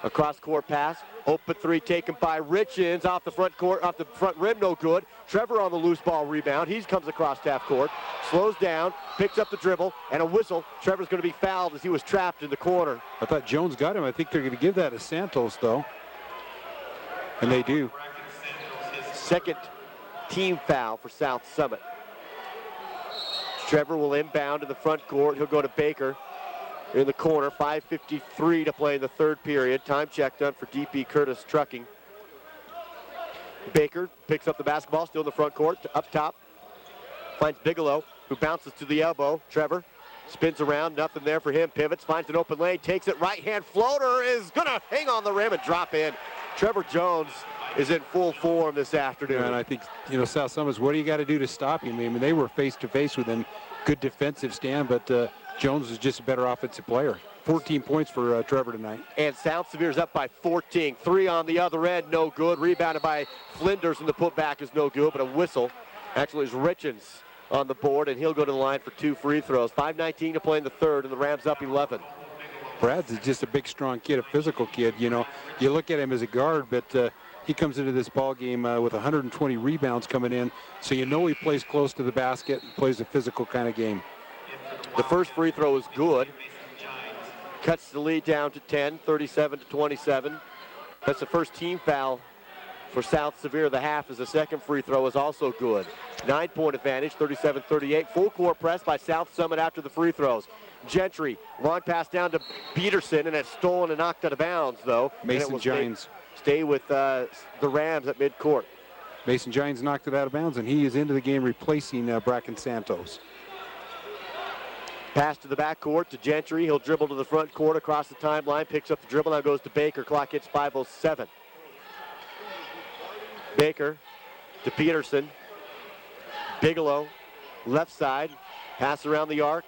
Across court pass, open 3 taken by Richens off the front court, off the front rim, no good. Trevor on the loose ball rebound. He comes across half court, slows down, picks up the dribble, and a whistle. Trevor's going to be fouled as he was trapped in the corner. I thought Jones got him. I think they're going to give that to Santos, though. And they do. Second team foul for South Summit. Trevor will inbound to the front court. He'll go to Baker in the corner. 5:53 to play in the third period. Time check done for DP Curtis Trucking. Baker picks up the basketball, still in the front court, up top. Finds Bigelow, who bounces to the elbow. Trevor spins around, nothing there for him. Pivots, finds an open lane, takes it, right hand floater is gonna hang on the rim and drop in. Trevor Jones is in full form this afternoon. Yeah, and I think, you know, South Summit, what do you got to do to stop him? I mean, they were face to face with him. Good defensive stand, but Jones is just a better offensive player. 14 points for Trevor tonight. And South Sevier's up by 14. 3 on the other end, no good. Rebounded by Flinders, and the putback is no good, but a whistle. Actually, it's Richens on the board, and he'll go to the line for 2 free throws. 5:19 to play in the third, and the Rams up 11. Brad's is just a big, strong kid, a physical kid. You know, you look at him as a guard, but he comes into this ball game with 120 rebounds coming in, so you know he plays close to the basket and plays a physical kind of game. The first free throw is good. Cuts the lead down to 10, 37-27. That's the first team foul for South Sevier. The half is the second free throw is also good. 9-point advantage, 37-38. Full court press by South Summit after the free throws. Gentry, long pass down to Peterson, and it's stolen and knocked out of bounds, though. Mason Gines. Stay with the Rams at midcourt. Mason Gines knocked it out of bounds, and he is into the game replacing Bracken Santos. Pass to the backcourt to Gentry. He'll dribble to the front court across the timeline, picks up the dribble, now goes to Baker. Clock hits 5:07. Baker to Peterson. Bigelow, left side, pass around the arc.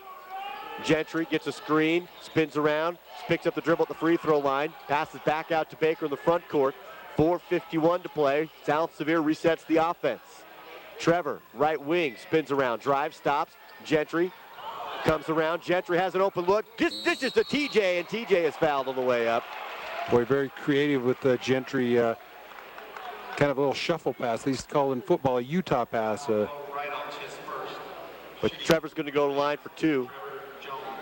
Gentry gets a screen, spins around, picks up the dribble at the free throw line, passes back out to Baker in the front court. 4:51 to play. South Sevier resets the offense. Trevor, right wing, spins around, drives, stops. Gentry comes around. Gentry has an open look. Dishes to TJ, and TJ is fouled on the way up. Boy, very creative with Gentry. Kind of a little shuffle pass. They used to call in football a Utah pass. But Trevor's going to go to the line for 2.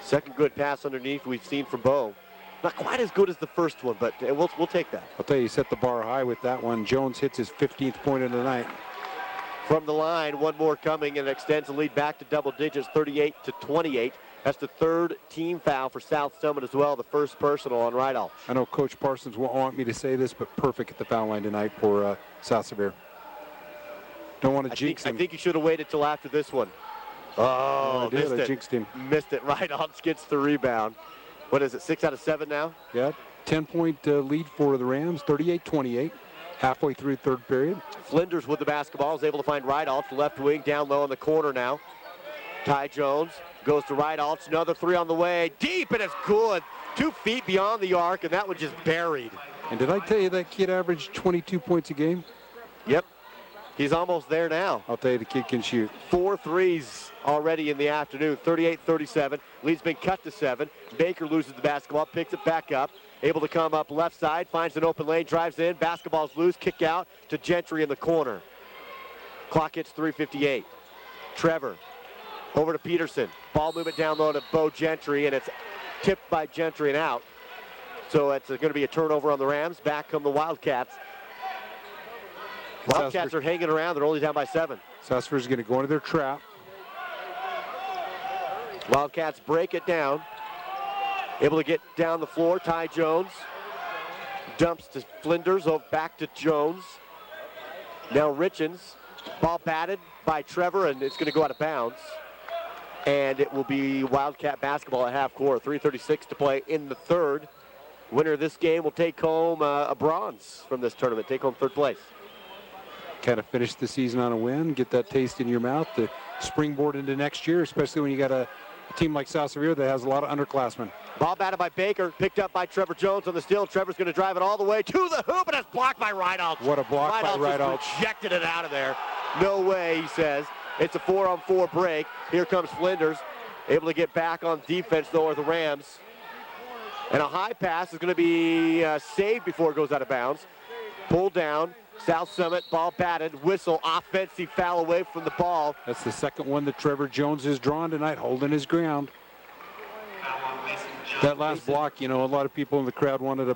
Second good pass underneath we've seen from Bo. Not quite as good as the first one, but we'll take that. I'll tell you, he set the bar high with that one. Jones hits his 15th point of the night. from the line. One more coming, and extends the lead back to double digits, 38-28. That's the third team foul for South Summit as well, the first personal on Rydal. I know Coach Parsons won't want me to say this, but perfect at the foul line tonight for South Sevier. Don't want to jinx him. I think he should have waited till after this one. Oh, I jinxed him. Missed it. Rydal gets the rebound. What is it, 6 out of 7 now? Yeah, 10-point lead for the Rams, 38-28. Halfway through third period. Flinders with the basketball is able to find Rydal, left wing, down low in the corner now. Ty Jones goes to Rydal, another three on the way, deep, and it's good. 2 feet beyond the arc, and that one just buried. And did I tell you that kid averaged 22 points a game? Yep, he's almost there now. I'll tell you, the kid can shoot. 4 threes already in the afternoon, 38-37. Lead's been cut to 7. Baker loses the basketball, picks it back up. Able to come up left side, finds an open lane, drives in, basketball's loose, kick out to Gentry in the corner. Clock hits 3:58. Trevor over to Peterson. Ball movement down low to Bo Gentry, and it's tipped by Gentry and out. So it's going to be a turnover on the Rams. Back come the Wildcats. Wildcats are hanging around. They're only down by 7. Southford's going to go into their trap. Wildcats break it down. Able to get down the floor. Ty Jones dumps to Flinders, back to Jones. Now Richens. Ball batted by Trevor, and it's going to go out of bounds. And it will be Wildcat basketball at half court. 3:36 to play in the third. Winner of this game will take home a bronze from this tournament, take home third place. Kind of finish the season on a win, get that taste in your mouth to springboard into next year, especially when you got a team like South Sevier that has a lot of underclassmen. Ball batted by Baker, picked up by Trevor Jones on the steal. Trevor's going to drive it all the way to the hoop, and it's blocked by Rydal. What a block by Rydal. Rejected it out of there. No way, he says. It's a 4-on-4 break. Here comes Flinders, able to get back on defense, though, are the Rams. And a high pass is going to be saved before it goes out of bounds. Pulled down. South Summit, ball batted, whistle, offensive foul away from the ball. That's the second one that Trevor Jones has drawn tonight, holding his ground. That last block, a lot of people in the crowd wanted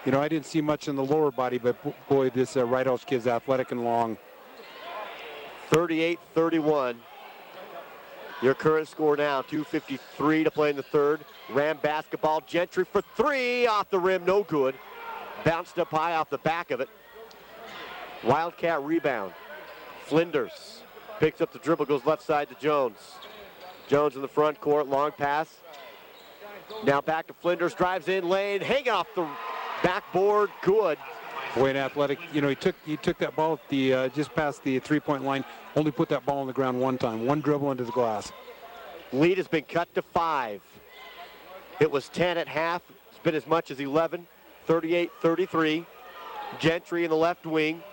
to, I didn't see much in the lower body, but boy, this Rydal's kid's athletic and long. 38-31. Your current score now, 2:53 to play in the third. Ram basketball, Gentry for 3, off the rim, no good. Bounced up high off the back of it. Wildcat rebound. Flinders picks up the dribble, goes left side to Jones. Jones in the front court, long pass. Now back to Flinders, drives in lane, hanging off the backboard, good. Boy, an athletic, he took that ball at the just past the three-point line, only put that ball on the ground one time, one dribble into the glass. Lead has been cut to 5. It was 10 at half, it's been as much as 11, 38-33. Gentry in the left wing.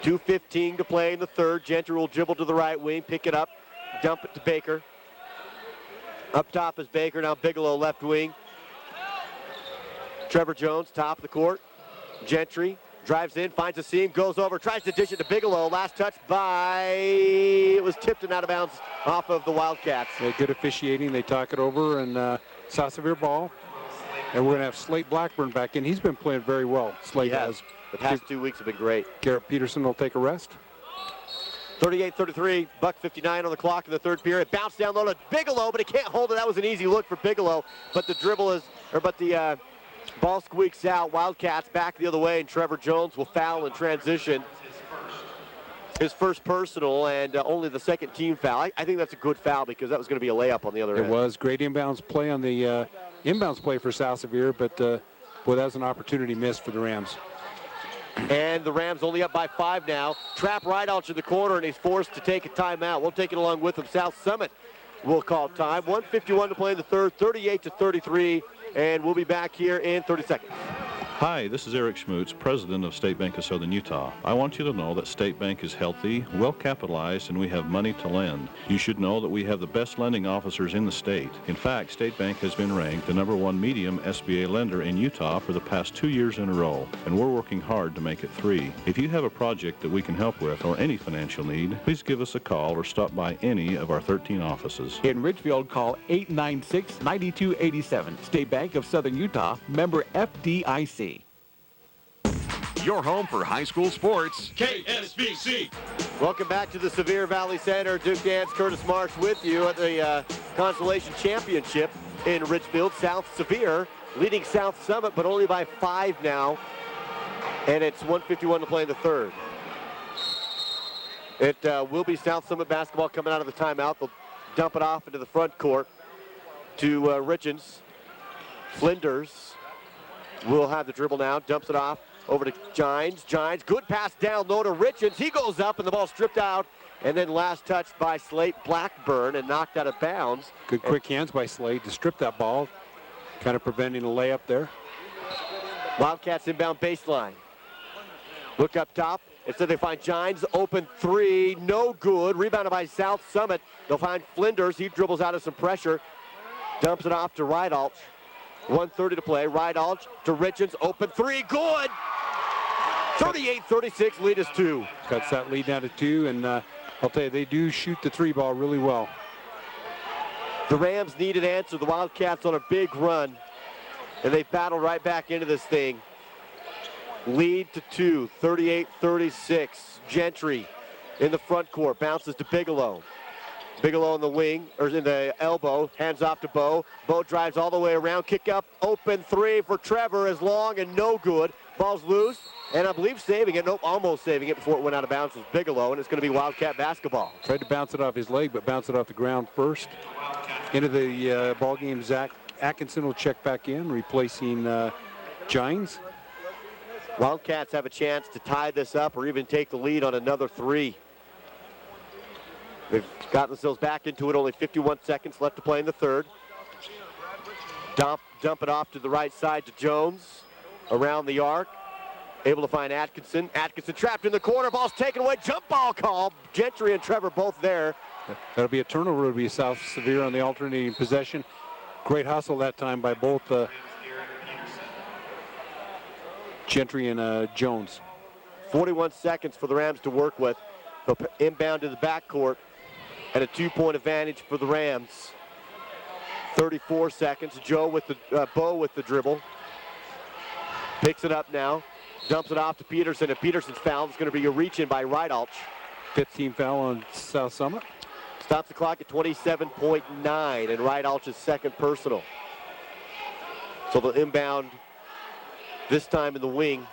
2:15 to play in the third. Gentry will dribble to the right wing, pick it up, dump it to Baker. Up top is Baker, now Bigelow left wing. Trevor Jones, top of the court. Gentry drives in, finds a seam, goes over, tries to dish it to Bigelow. Last touch it was tipped and out of bounds off of the Wildcats. Good officiating, they talk it over, and South Sevier ball. And we're going to have Slate Blackburn back in. He's been playing very well, Slate has. The past 2 weeks have been great. Garrett Peterson will take a rest. 38-33, $1:59 on the clock in the third period. Bounce down low to Bigelow, but he can't hold it. That was an easy look for Bigelow, but the ball squeaks out. Wildcats back the other way, and Trevor Jones will foul in transition. His first personal and only the second team foul. I think that's a good foul because that was going to be a layup on the other end. It was great inbounds play on the inbounds play for South Sevier, but boy, that was an opportunity missed for the Rams. And the Rams only up by 5 now. Trap Rydal to the corner, and he's forced to take a timeout. We'll take it along with him. South Summit will call time. 1:51 to play in the third, 38-33, and we'll be back here in 30 seconds. Hi, this is Eric Schmutz, president of State Bank of Southern Utah. I want you to know that State Bank is healthy, well capitalized, and we have money to lend. You should know that we have the best lending officers in the state. In fact, State Bank has been ranked the #1 medium SBA lender in Utah for the past 2 years in a row, and we're working hard to make it 3. If you have a project that we can help with or any financial need, please give us a call or stop by any of our 13 offices. In Ridgefield, call 896-9287. State Bank of Southern Utah, member FDIC. your home for high school sports. KSBC. Welcome back to the Sevier Valley Center. Duke Dance, Curtis Marsh with you at the Consolation Championship in Richfield. South Sevier leading South Summit, but only by 5 now. And it's 1:51 to play in the third. It will be South Summit basketball coming out of the timeout. They'll dump it off into the front court to Richens. Flinders will have the dribble now, dumps it off over to Gines. Gines, good pass down low to Richens. He goes up and the ball stripped out. And then last touched by Slate Blackburn and knocked out of bounds. Good quick hands by Slate to strip that ball, kind of preventing a layup there. Wildcats inbound baseline. Look up top. Instead they find Gines, open three, no good. Rebounded by South Summit. They'll find Flinders. He dribbles out of some pressure. Dumps it off to Rydalch. 1:30 to play. Rydalch to Richens, open three, good. 38-36, lead is 2. Cuts that lead down to 2, and I'll tell you, they do shoot the 3 ball really well. The Rams need an answer. The Wildcats on a big run, and they battle right back into this thing. Lead to 2, 38-36. Gentry in the front court, bounces to Bigelow. Bigelow in the wing, or in the elbow, hands off to Bo. Bo drives all the way around, kick up, open three for Trevor is long and no good. Ball's loose, and I believe saving it, nope, almost saving it before it went out of bounds was Bigelow, and it's going to be Wildcat basketball. Tried to bounce it off his leg, but bounced it off the ground first. Into the ball game, Zach Atkinson will check back in, replacing Gines. Wildcats have a chance to tie this up or even take the lead on another 3. They've got themselves back into it, only 51 seconds left to play in the third. Dump it off to the right side to Jones, around the arc. Able to find Atkinson. Atkinson trapped in the corner, ball's taken away, jump ball call. Gentry and Trevor both there. That'll be a turnover. It'll be South Sevier on the alternating possession. Great hustle that time by both Gentry and Jones. 41 seconds for the Rams to work with. They'll inbound to the backcourt and a 2-point advantage for the Rams. 34 seconds. Bo with the dribble. Picks it up now. Dumps it off to Peterson, and Peterson's foul is going to be a reach-in by Rydalch. 15 foul on South Summit. Stops the clock at 27.9, and Rydalch's second personal. So they'll inbound this time in the wing.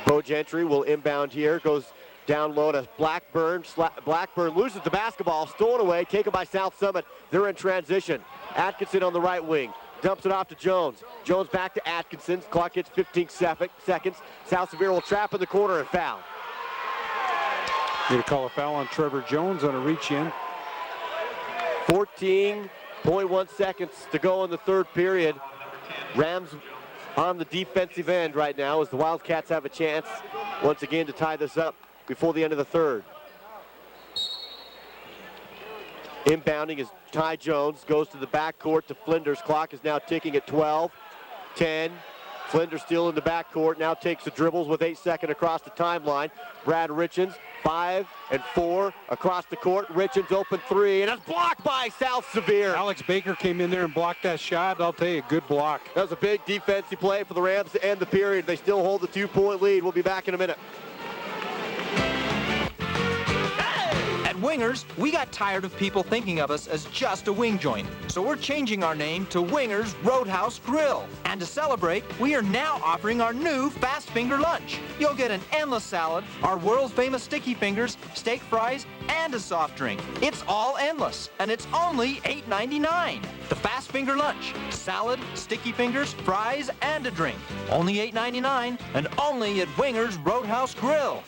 Bo Gentry will inbound here, goes down low to Blackburn. Blackburn loses the basketball, stolen away, taken by South Summit. They're in transition. Atkinson on the right wing. Dumps it off to Jones. Jones back to Atkinson. Clock hits 15 seconds. South Sevier will trap in the corner and foul. Need to call a foul on Trevor Jones on a reach-in. 14.1 seconds to go in the third period. Rams on the defensive end right now as the Wildcats have a chance once again to tie this up before the end of the third. Inbounding is Ty Jones, goes to the backcourt to Flinders. Clock is now ticking at 12, 10. Flinders still in the backcourt, now takes the dribbles with 8 seconds across the timeline. Brad Richens, 5 and 4 across the court. Richens open three, and it's blocked by South Sevier. Alex Baker came in there and blocked that shot. I'll tell you, good block. That was a big defensive play for the Rams to end the period. They still hold the 2-point lead. We'll be back in a minute. Wingers, we got tired of people thinking of us as just a wing joint. So we're changing our name to Wingers Roadhouse Grill. And to celebrate, we are now offering our new Fast Finger Lunch. You'll get an endless salad, our world famous sticky fingers, steak fries, and a soft drink. It's all endless, and it's only $8.99. The Fast Finger Lunch. Salad, sticky fingers, fries, and a drink. Only $8.99, and only at Wingers Roadhouse Grill.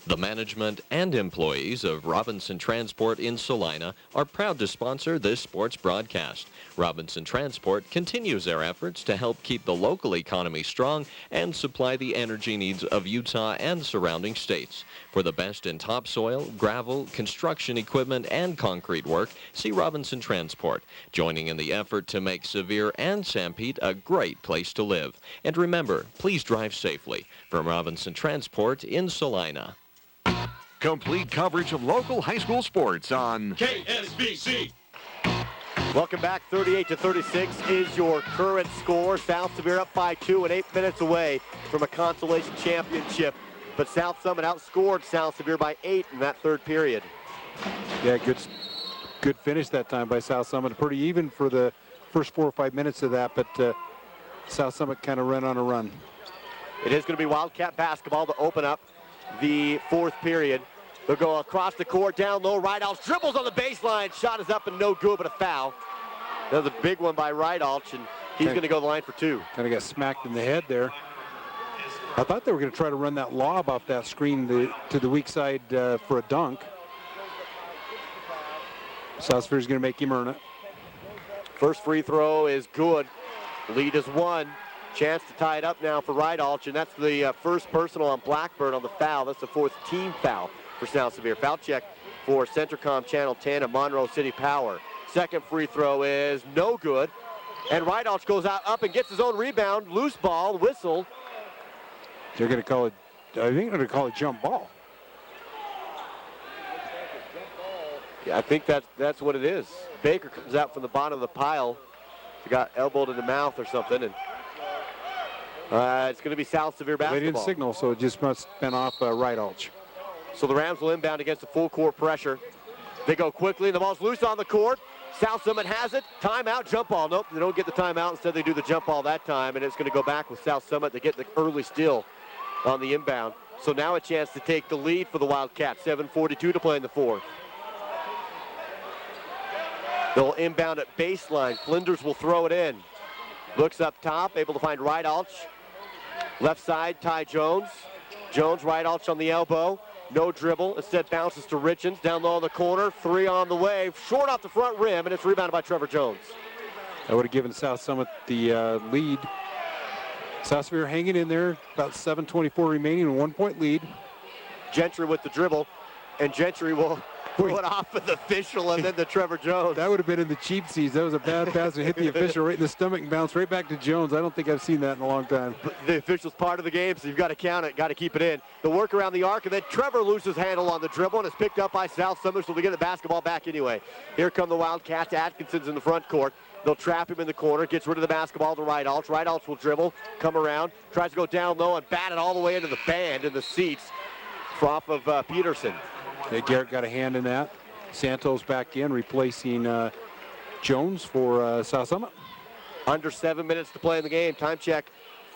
The management and employees of Robinson Transport in Salina are proud to sponsor this sports broadcast. Robinson Transport continues their efforts to help keep the local economy strong and supply the energy needs of Utah and surrounding states. For the best in topsoil, gravel, construction equipment, and concrete work, see Robinson Transport, joining in the effort to make Sevier and Sanpete a great place to live. And remember, please drive safely. From Robinson Transport in Salina. Complete coverage of local high school sports on KSBC. Welcome back. 38-36 is your current score. South Sevier up by 2 and 8 minutes away from a consolation championship. But South Summit outscored South Sevier by 8 in that third period. Yeah, good finish that time by South Summit. Pretty even for the first 4 or 5 minutes of that, but South Summit kind of ran on a run. It is going to be Wildcat basketball to open up the fourth period. They'll go across the court, down low, Ridealch dribbles on the baseline. Shot is up and no good, but a foul. Another big one by Ridealch, and he's going to go to the line for 2. Kind of got smacked in the head there. I thought they were going to try to run that lob off that screen to the weak side for a dunk. South Sevier's going to make him earn it. First free throw is good. Lead is 1. Chance to tie it up now for Ridealch, and that's the first personal on Blackburn on the foul. That's the 4th team foul for South Sevier. Foul check for Centricom Channel 10 at Monroe City Power. Second free throw is no good. And Ridealch goes out up and gets his own rebound. Loose ball, whistle. They're going to call it, I think they're going to call it jump ball. Yeah, I think that's what it is. Baker comes out from the bottom of the pile. He got elbowed in the mouth or something. And it's going to be South Sevier basketball. They didn't signal, so it just must have been off Ridealch. So the Rams will inbound against the full court pressure. They go quickly. The ball's loose on the court. South Summit has it. Timeout, jump ball. Nope, they don't get the timeout. Instead, they do the jump ball that time, and it's going to go back with South Summit to get the early steal on the inbound. So now a chance to take the lead for the Wildcats. 7:42 to play in the fourth. They'll inbound at baseline. Flinders will throw it in. Looks up top, able to find Ridealch. Left side, Ty Jones. Jones, Ridealch on the elbow. No dribble, instead bounces to Richens. Down low in the corner, 3 on the way. Short off the front rim, and it's rebounded by Trevor Jones. That would have given South Summit the lead. South Sevier hanging in there, about 7:24 remaining, a 1-point lead. Gentry with the dribble, and Gentry will throw it off of the official and then to Trevor Jones. That would have been in the cheap seats. That was a bad pass and hit the official right in the stomach and bounced right back to Jones. I don't think I've seen that in a long time. But the official's part of the game, so you've got to count it, got to keep it in. The work around the arc, and then Trevor loses handle on the dribble, and it's picked up by South Summit, so they get the basketball back anyway. Here come the Wildcats. Atkinson's in the front court. They'll trap him in the corner, gets rid of the basketball to Ridealch. Ridealch will dribble, come around, tries to go down low and bat it all the way into the band in the seats off of Peterson. Hey, Garrett got a hand in that. Santos back in, replacing Jones for South Summit. Under 7 minutes to play in the game. Time check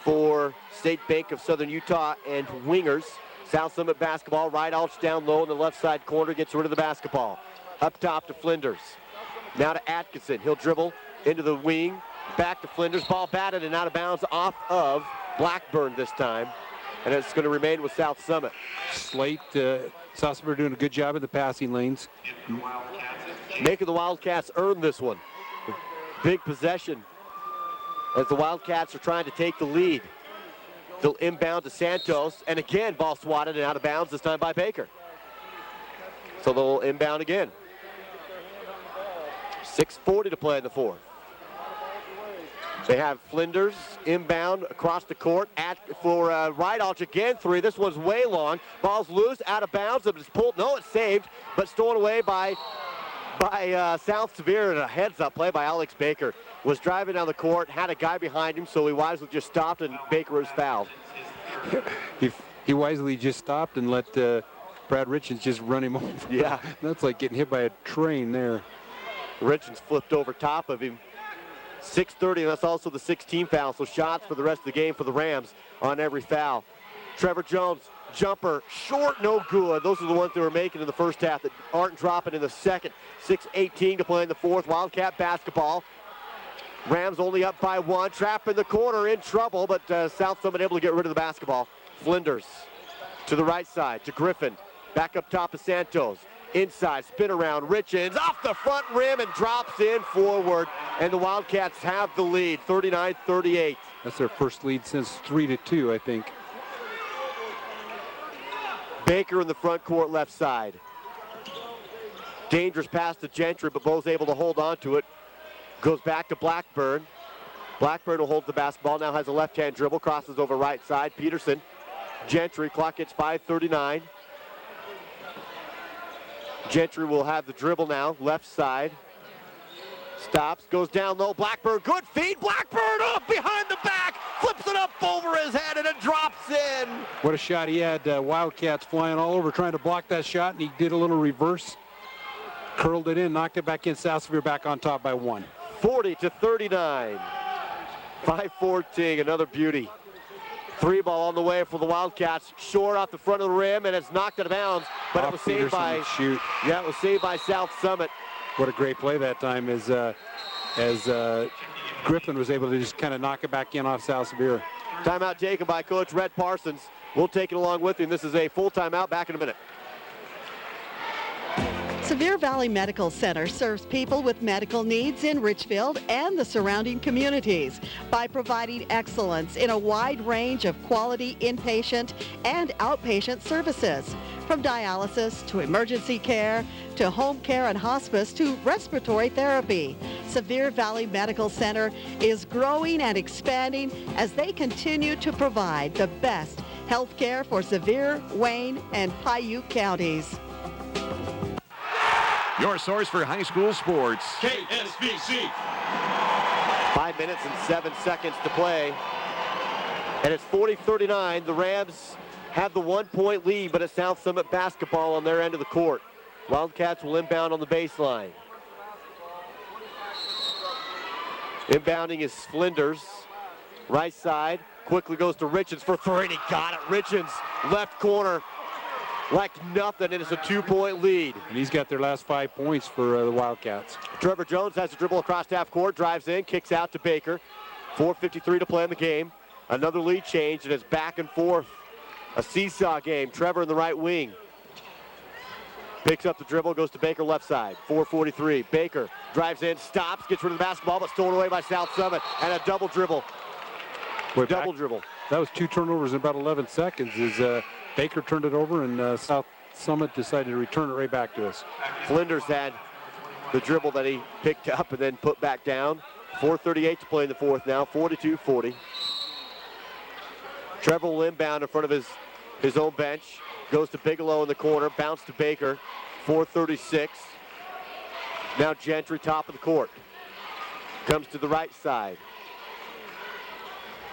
for State Bank of Southern Utah and Wingers. South Summit basketball. Ridealch down low in the left side corner, gets rid of the basketball. Up top to Flinders. Now to Atkinson. He'll dribble into the wing. Back to Flinders. Ball batted and out of bounds off of Blackburn this time. And it's going to remain with South Summit. Slate, South Sevier doing a good job in the passing lanes. Making the Wildcats earn this one. Big possession as the Wildcats are trying to take the lead. They'll inbound to Santos, and again, ball swatted and out of bounds, this time by Baker. So they'll inbound again. 6:40 to play in the fourth. They have Flinders inbound across the court for Ridealch again, 3. This one's way long. Ball's loose, out of bounds. It's pulled. No, it's saved, but stolen away by South Sevier. And a heads-up play by Alex Baker. Was driving down the court, had a guy behind him, so he wisely just stopped, and Baker was fouled. He wisely just stopped and let Brad Richens just run him over. Yeah. That's like getting hit by a train there. Richens flipped over top of him. 6:30, and that's also the 16 foul. So shots for the rest of the game for the Rams on every foul. Trevor Jones, jumper, short, no good. Those are the ones they were making in the first half that aren't dropping in the second. 6:18 to play in the fourth. Wildcat basketball. Rams only up by 1. Trap in the corner, in trouble, but South Summit able to get rid of the basketball. Flinders to the right side to Griffin. Back up top of Santos. Inside, spin around, Richens off the front rim and drops in forward. And the Wildcats have the lead, 39-38. That's their first lead since 3-2, I think. Baker in the front court left side. Dangerous pass to Gentry, but Bo's able to hold on to it. Goes back to Blackburn. Blackburn will hold the basketball, now has a left-hand dribble, crosses over right side. Peterson, Gentry, clock hits 5:39. Gentry will have the dribble now, left side. Stops, goes down low. Blackburn, good feed. Blackburn up behind the back. Flips it up over his head and it drops in. What a shot he had. Wildcats flying all over trying to block that shot, and he did a little reverse. Curled it in, knocked it back in. South Sevier back on top by 1. 40-39. 5-14, another beauty. 3 ball on the way for the Wildcats. Short off the front of the rim, and it's knocked out of bounds. But it was saved by it was saved by South Summit. What a great play that time as Griffin was able to just kind of knock it back in off South Sevier. Timeout taken by Coach Red Parsons. We'll take it along with him. This is a full timeout. Back in a minute. Sevier Valley Medical Center serves people with medical needs in Richfield and the surrounding communities by providing excellence in a wide range of quality inpatient and outpatient services, from dialysis to emergency care to home care and hospice to respiratory therapy. Sevier Valley Medical Center is growing and expanding as they continue to provide the best health care for Sevier, Wayne, and Paiute counties. Your source for high school sports. KSBC. 5 minutes and 7 seconds to play. And it's 40-39. The Rams have the 1-point lead, but it's South Summit basketball on their end of the court. Wildcats will inbound on the baseline. Inbounding is Flinders. Right side. Quickly goes to Richens for 3, and he got it. Richens, left corner. Like nothing, and it's a 2-point lead. And he's got their last 5 points for the Wildcats. Trevor Jones has to dribble across half court, drives in, kicks out to Baker. 4:53 to play in the game. Another lead change, and it's back and forth. A seesaw game. Trevor in the right wing. Picks up the dribble, goes to Baker left side. 4:43. Baker drives in, stops, gets rid of the basketball, but stolen away by South Summit. And a double dribble. Dribble. That was 2 turnovers in about 11 seconds as Baker turned it over, and South Summit decided to return it right back to us. Flinders had the dribble that he picked up and then put back down. 4:38 to play in the fourth now, 42-40. Trevor will inbound in front of his own bench. Goes to Bigelow in the corner, bounce to Baker. 4:36. Now Gentry, top of the court. Comes to the right side.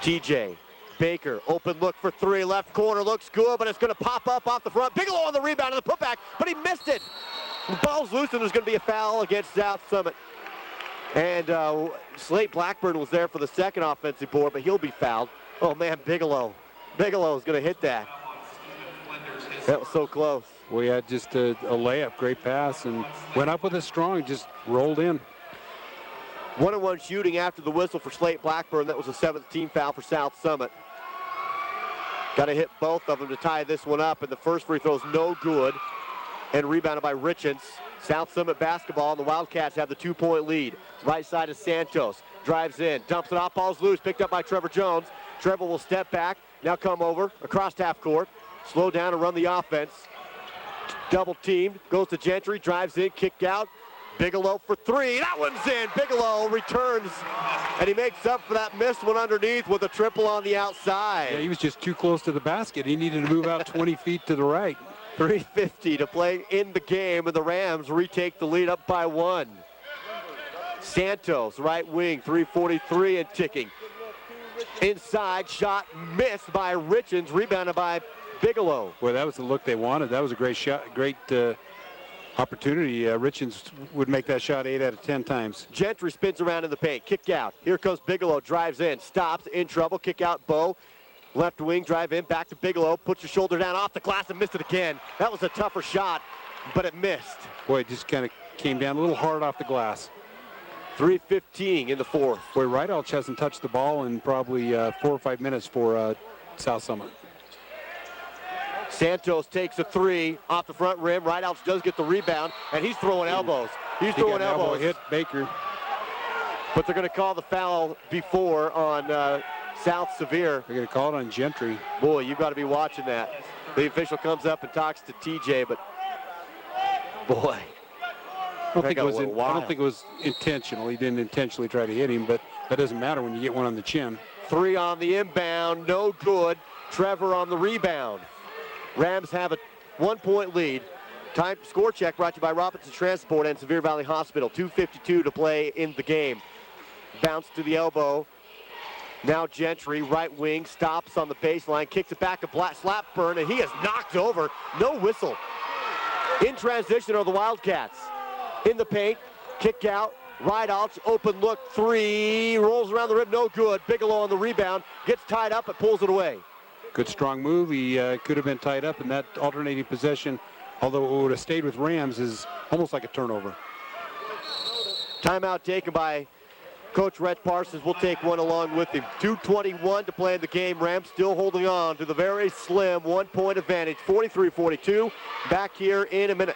TJ. Baker, open look for 3, left corner, looks good, but it's going to pop up off the front. Bigelow on the rebound and the putback, but he missed it. The ball's loose, and there's going to be a foul against South Summit. And Slate Blackburn was there for the second offensive board, but he'll be fouled. Oh, man, Bigelow. Bigelow is going to hit that. That was so close. We had just a layup, great pass, and went up with it strong, just rolled in. 1-on-1 shooting after the whistle for Slate Blackburn. That was a 7th team foul for South Summit. Got to hit both of them to tie this one up, and the first free throw's no good. And rebounded by Richens. South Summit basketball, and the Wildcats have the 2-point lead. Right side is Santos. Drives in, dumps it off, ball's loose, picked up by Trevor Jones. Trevor will step back, now come over, across half court. Slow down and run the offense. Double teamed, goes to Gentry, drives in, kick out. Bigelow for 3, that one's in. Bigelow returns, and he makes up for that missed one underneath with a triple on the outside. Yeah, he was just too close to the basket. He needed to move out 20 feet to the right. 3:50 to play in the game, and the Rams retake the lead up by 1. Santos, right wing, 3:43 and ticking. Inside, shot missed by Richens, rebounded by Bigelow. Boy, that was the look they wanted. That was a great shot, great opportunity. Richens would make that shot 8 out of 10 times. Gentry spins around in the paint, kick out. Here comes Bigelow, drives in, stops, in trouble, kick out, Bo. Left wing, drive in, back to Bigelow, puts your shoulder down off the glass and missed it again. That was a tougher shot, but it missed. Boy, it just kind of came down a little hard off the glass. 3:15 in the fourth. Boy, Rideouch hasn't touched the ball in probably 4 or 5 minutes for South Summit. Santos takes a 3 off the front rim. Rideouch does get the rebound, and he's throwing elbows. He's throwing elbows. Hit Baker. But they're going to call the foul before on South Sevier. They're going to call it on Gentry. Boy, you've got to be watching that. The official comes up and talks to TJ, but boy. I don't think it was intentional. He didn't intentionally try to hit him, but that doesn't matter when you get one on the chin. 3 on the inbound, no good. Trevor on the rebound. Rams have a 1-point lead. Time score check brought to you by Robinson Transport and Sevier Valley Hospital. 2:52 to play in the game. Bounce to the elbow. Now Gentry, right wing, stops on the baseline, kicks it back to Slapburn, and he is knocked over. No whistle. In transition are the Wildcats. In the paint, kick out, right out, open look, three, rolls around the rim, no good. Bigelow on the rebound, gets tied up and pulls it away. Good strong move. He could have been tied up in that alternating possession, although it would have stayed with Rams, is almost like a turnover. Timeout taken by Coach Rhett Parsons. Will take one along with him. 2:21 to play in the game. Rams still holding on to the very slim 1-point advantage, 43-42. Back here in a minute.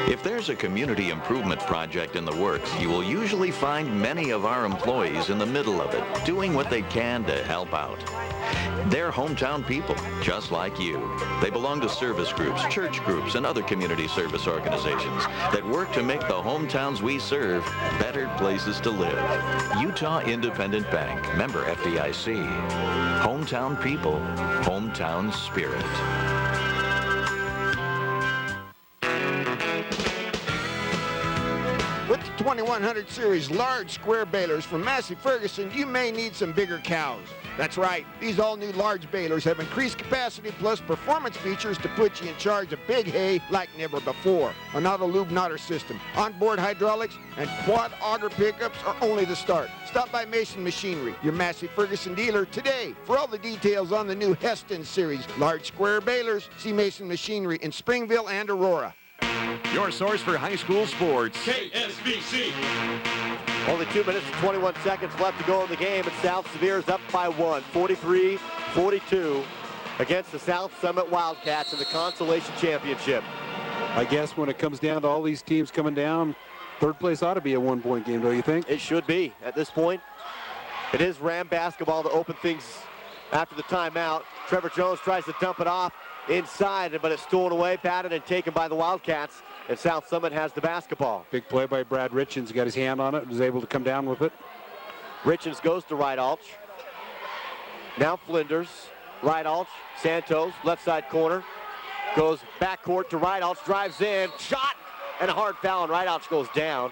If there's a community improvement project in the works, you will usually find many of our employees in the middle of it, doing what they can to help out. They're hometown people, just like you. They belong to service groups, church groups, and other community service organizations that work to make the hometowns we serve better places to live. Utah Independent Bank, member FDIC. Hometown people, hometown spirit. With the 2100 series large square balers from Massey Ferguson, you may need some bigger cows. That's right, these all-new large balers have increased capacity plus performance features to put you in charge of big hay like never before. An auto-lube knotter system, onboard hydraulics, and quad auger pickups are only the start. Stop by Mason Machinery, your Massey Ferguson dealer, today. For all the details on the new Heston series large square balers, see Mason Machinery in Springville and Aurora. Your source for high school sports. KSVC. Only 2 minutes and 21 seconds left to go in the game, and South Sevier is up by 1, 43-42 against the South Summit Wildcats in the Consolation Championship. I guess when it comes down to all these teams coming down, third place ought to be a 1-point game, don't you think? It should be at this point. It is Ram basketball to open things after the timeout. Trevor Jones tries to dump it off inside, but it's stolen away, batted, and taken by the Wildcats, and South Summit has the basketball. Big play by Brad Richens. Got his hand on it, was able to come down with it. Richens goes to right Alch. Now Flinders, right Alch, Santos, left side corner. Goes backcourt to right Alch, drives in, shot, and a hard foul, and right Alch goes down.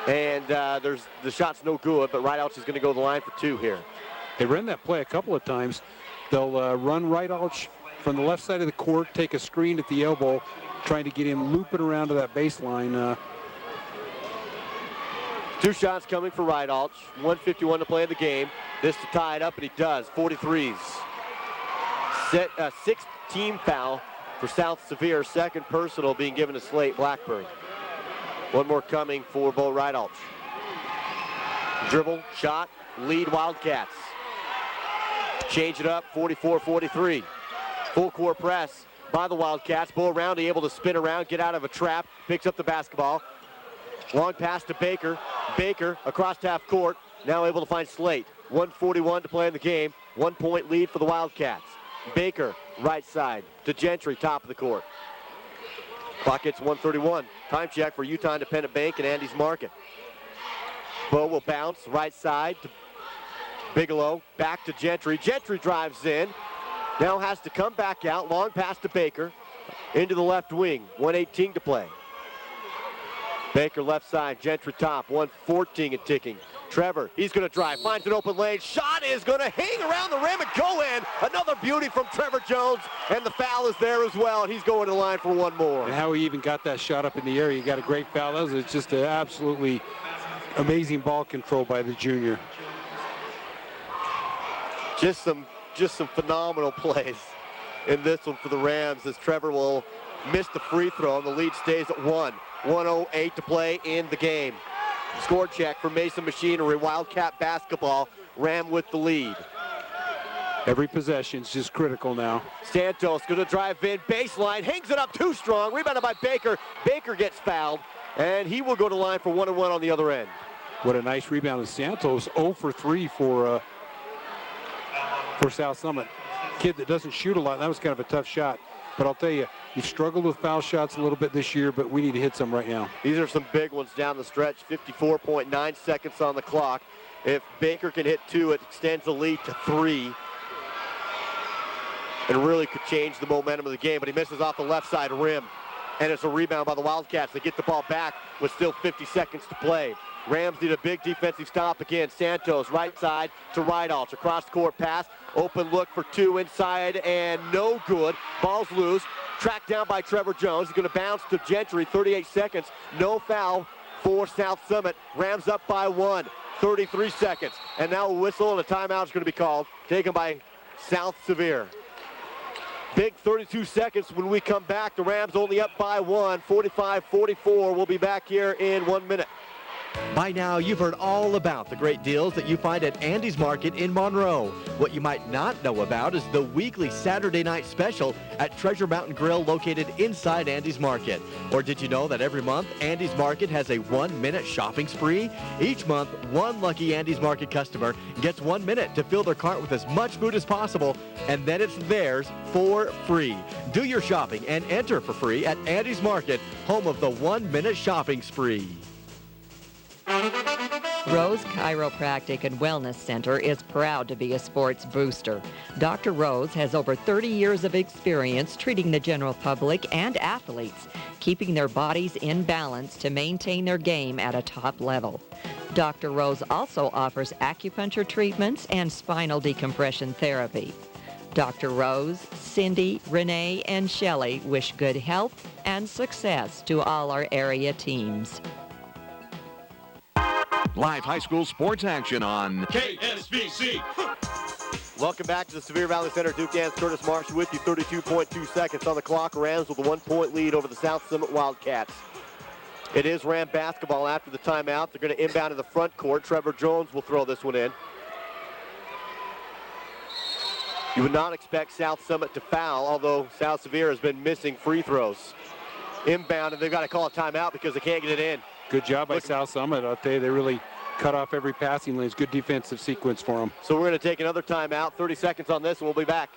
And the shot's no good, but right Alch is going to go to the line for 2 here. They ran that play a couple of times. They'll run right Alch from the left side of the court, take a screen at the elbow, trying to get him looping around to that baseline. 2 shots coming for right Alch. 1:51 to play in the game. This to tie it up, and he does. 43s. 6th team foul for South Sevier. 2nd personal being given to Slate Blackburn. 1 more coming for Bo Right Alch. Dribble, shot, lead Wildcats. Change it up, 44-43. Full court press by the Wildcats. Bo around, able to spin around, get out of a trap, picks up the basketball. Long pass to Baker. Baker across half court, now able to find Slate. 1:41 to play in the game. 1-point lead for the Wildcats. Baker, right side to Gentry, top of the court. Clock hits 1:31. Time check for Utah Independent Bank and Andy's Market. Bo will bounce right side to Bigelow, back to Gentry. Gentry drives in. Now has to come back out. Long pass to Baker. Into the left wing. 1:18 to play. Baker left side. Gentry top. 1:14 and ticking. Trevor, he's going to drive. Finds an open lane. Shot is going to hang around the rim and go in. Another beauty from Trevor Jones. And the foul is there as well. And he's going to the line for 1 more. And how he even got that shot up in the air. He got a great foul. It's just an absolutely amazing ball control by the junior. Just some phenomenal plays in this one for the Rams, as Trevor will miss the free throw and the lead stays at 1. 1:08 to play in the game. Score check for Mason Machinery. Wildcat basketball. Ram with the lead. Every possession's just critical now. Santos going to drive in, baseline, hangs it up too strong, rebounded by Baker. Baker gets fouled, and he will go to line for 1-1 on the other end. What a nice rebound of Santos. 0 for 3 for South Summit. Kid that doesn't shoot a lot. That was kind of a tough shot. But I'll tell you, you've struggled with foul shots a little bit this year, but we need to hit some right now. These are some big ones down the stretch. 54.9 seconds on the clock. If Baker can hit 2, it extends the lead to 3. and really could change the momentum of the game, but he misses off the left side rim. And it's a rebound by the Wildcats. They get the ball back with still 50 seconds to play. Rams need a big defensive stop again. Santos, right side to Rydalch. Across the court pass. Open look for two inside and no good. Ball's loose. Tracked down by Trevor Jones. He's going to bounce to Gentry. 38 seconds. No foul for South Summit. Rams up by 1. 33 seconds. And now a whistle and a timeout is going to be called. Taken by South Sevier. Big 32 seconds when we come back. The Rams only up by 1. 45-44. We'll be back here in 1 minute. By now, you've heard all about the great deals that you find at Andy's Market in Monroe. What you might not know about is the weekly Saturday night special at Treasure Mountain Grill located inside Andy's Market. Or did you know that every month, Andy's Market has a 1-minute shopping spree? Each month, one lucky Andy's Market customer gets 1 minute to fill their cart with as much food as possible, and then it's theirs for free. Do your shopping and enter for free at Andy's Market, home of the 1-minute shopping spree. Rose Chiropractic and Wellness Center is proud to be a sports booster. Dr. Rose has over 30 years of experience treating the general public and athletes, keeping their bodies in balance to maintain their game at a top level. Dr. Rose also offers acupuncture treatments and spinal decompression therapy. Dr. Rose, Cindy, Renee, and Shelley wish good health and success to all our area teams. Live high school sports action on KSVC. Welcome back to the Sevier Valley Center. Duke Ann's Curtis Marshall with you. 32.2 seconds on the clock. Rams with a 1-point lead over the South Summit Wildcats. It is Ram basketball after the timeout. They're going to inbound in the front court. Trevor Jones will throw this one in. You would not expect South Summit to foul, although South Sevier has been missing free throws. Inbound, and they've got to call a timeout because they can't get it in. Good job by South Summit. I'll tell you, they really cut off every passing lane. It's good defensive sequence for them. So we're going to take another timeout. 30 seconds on this, and we'll be back.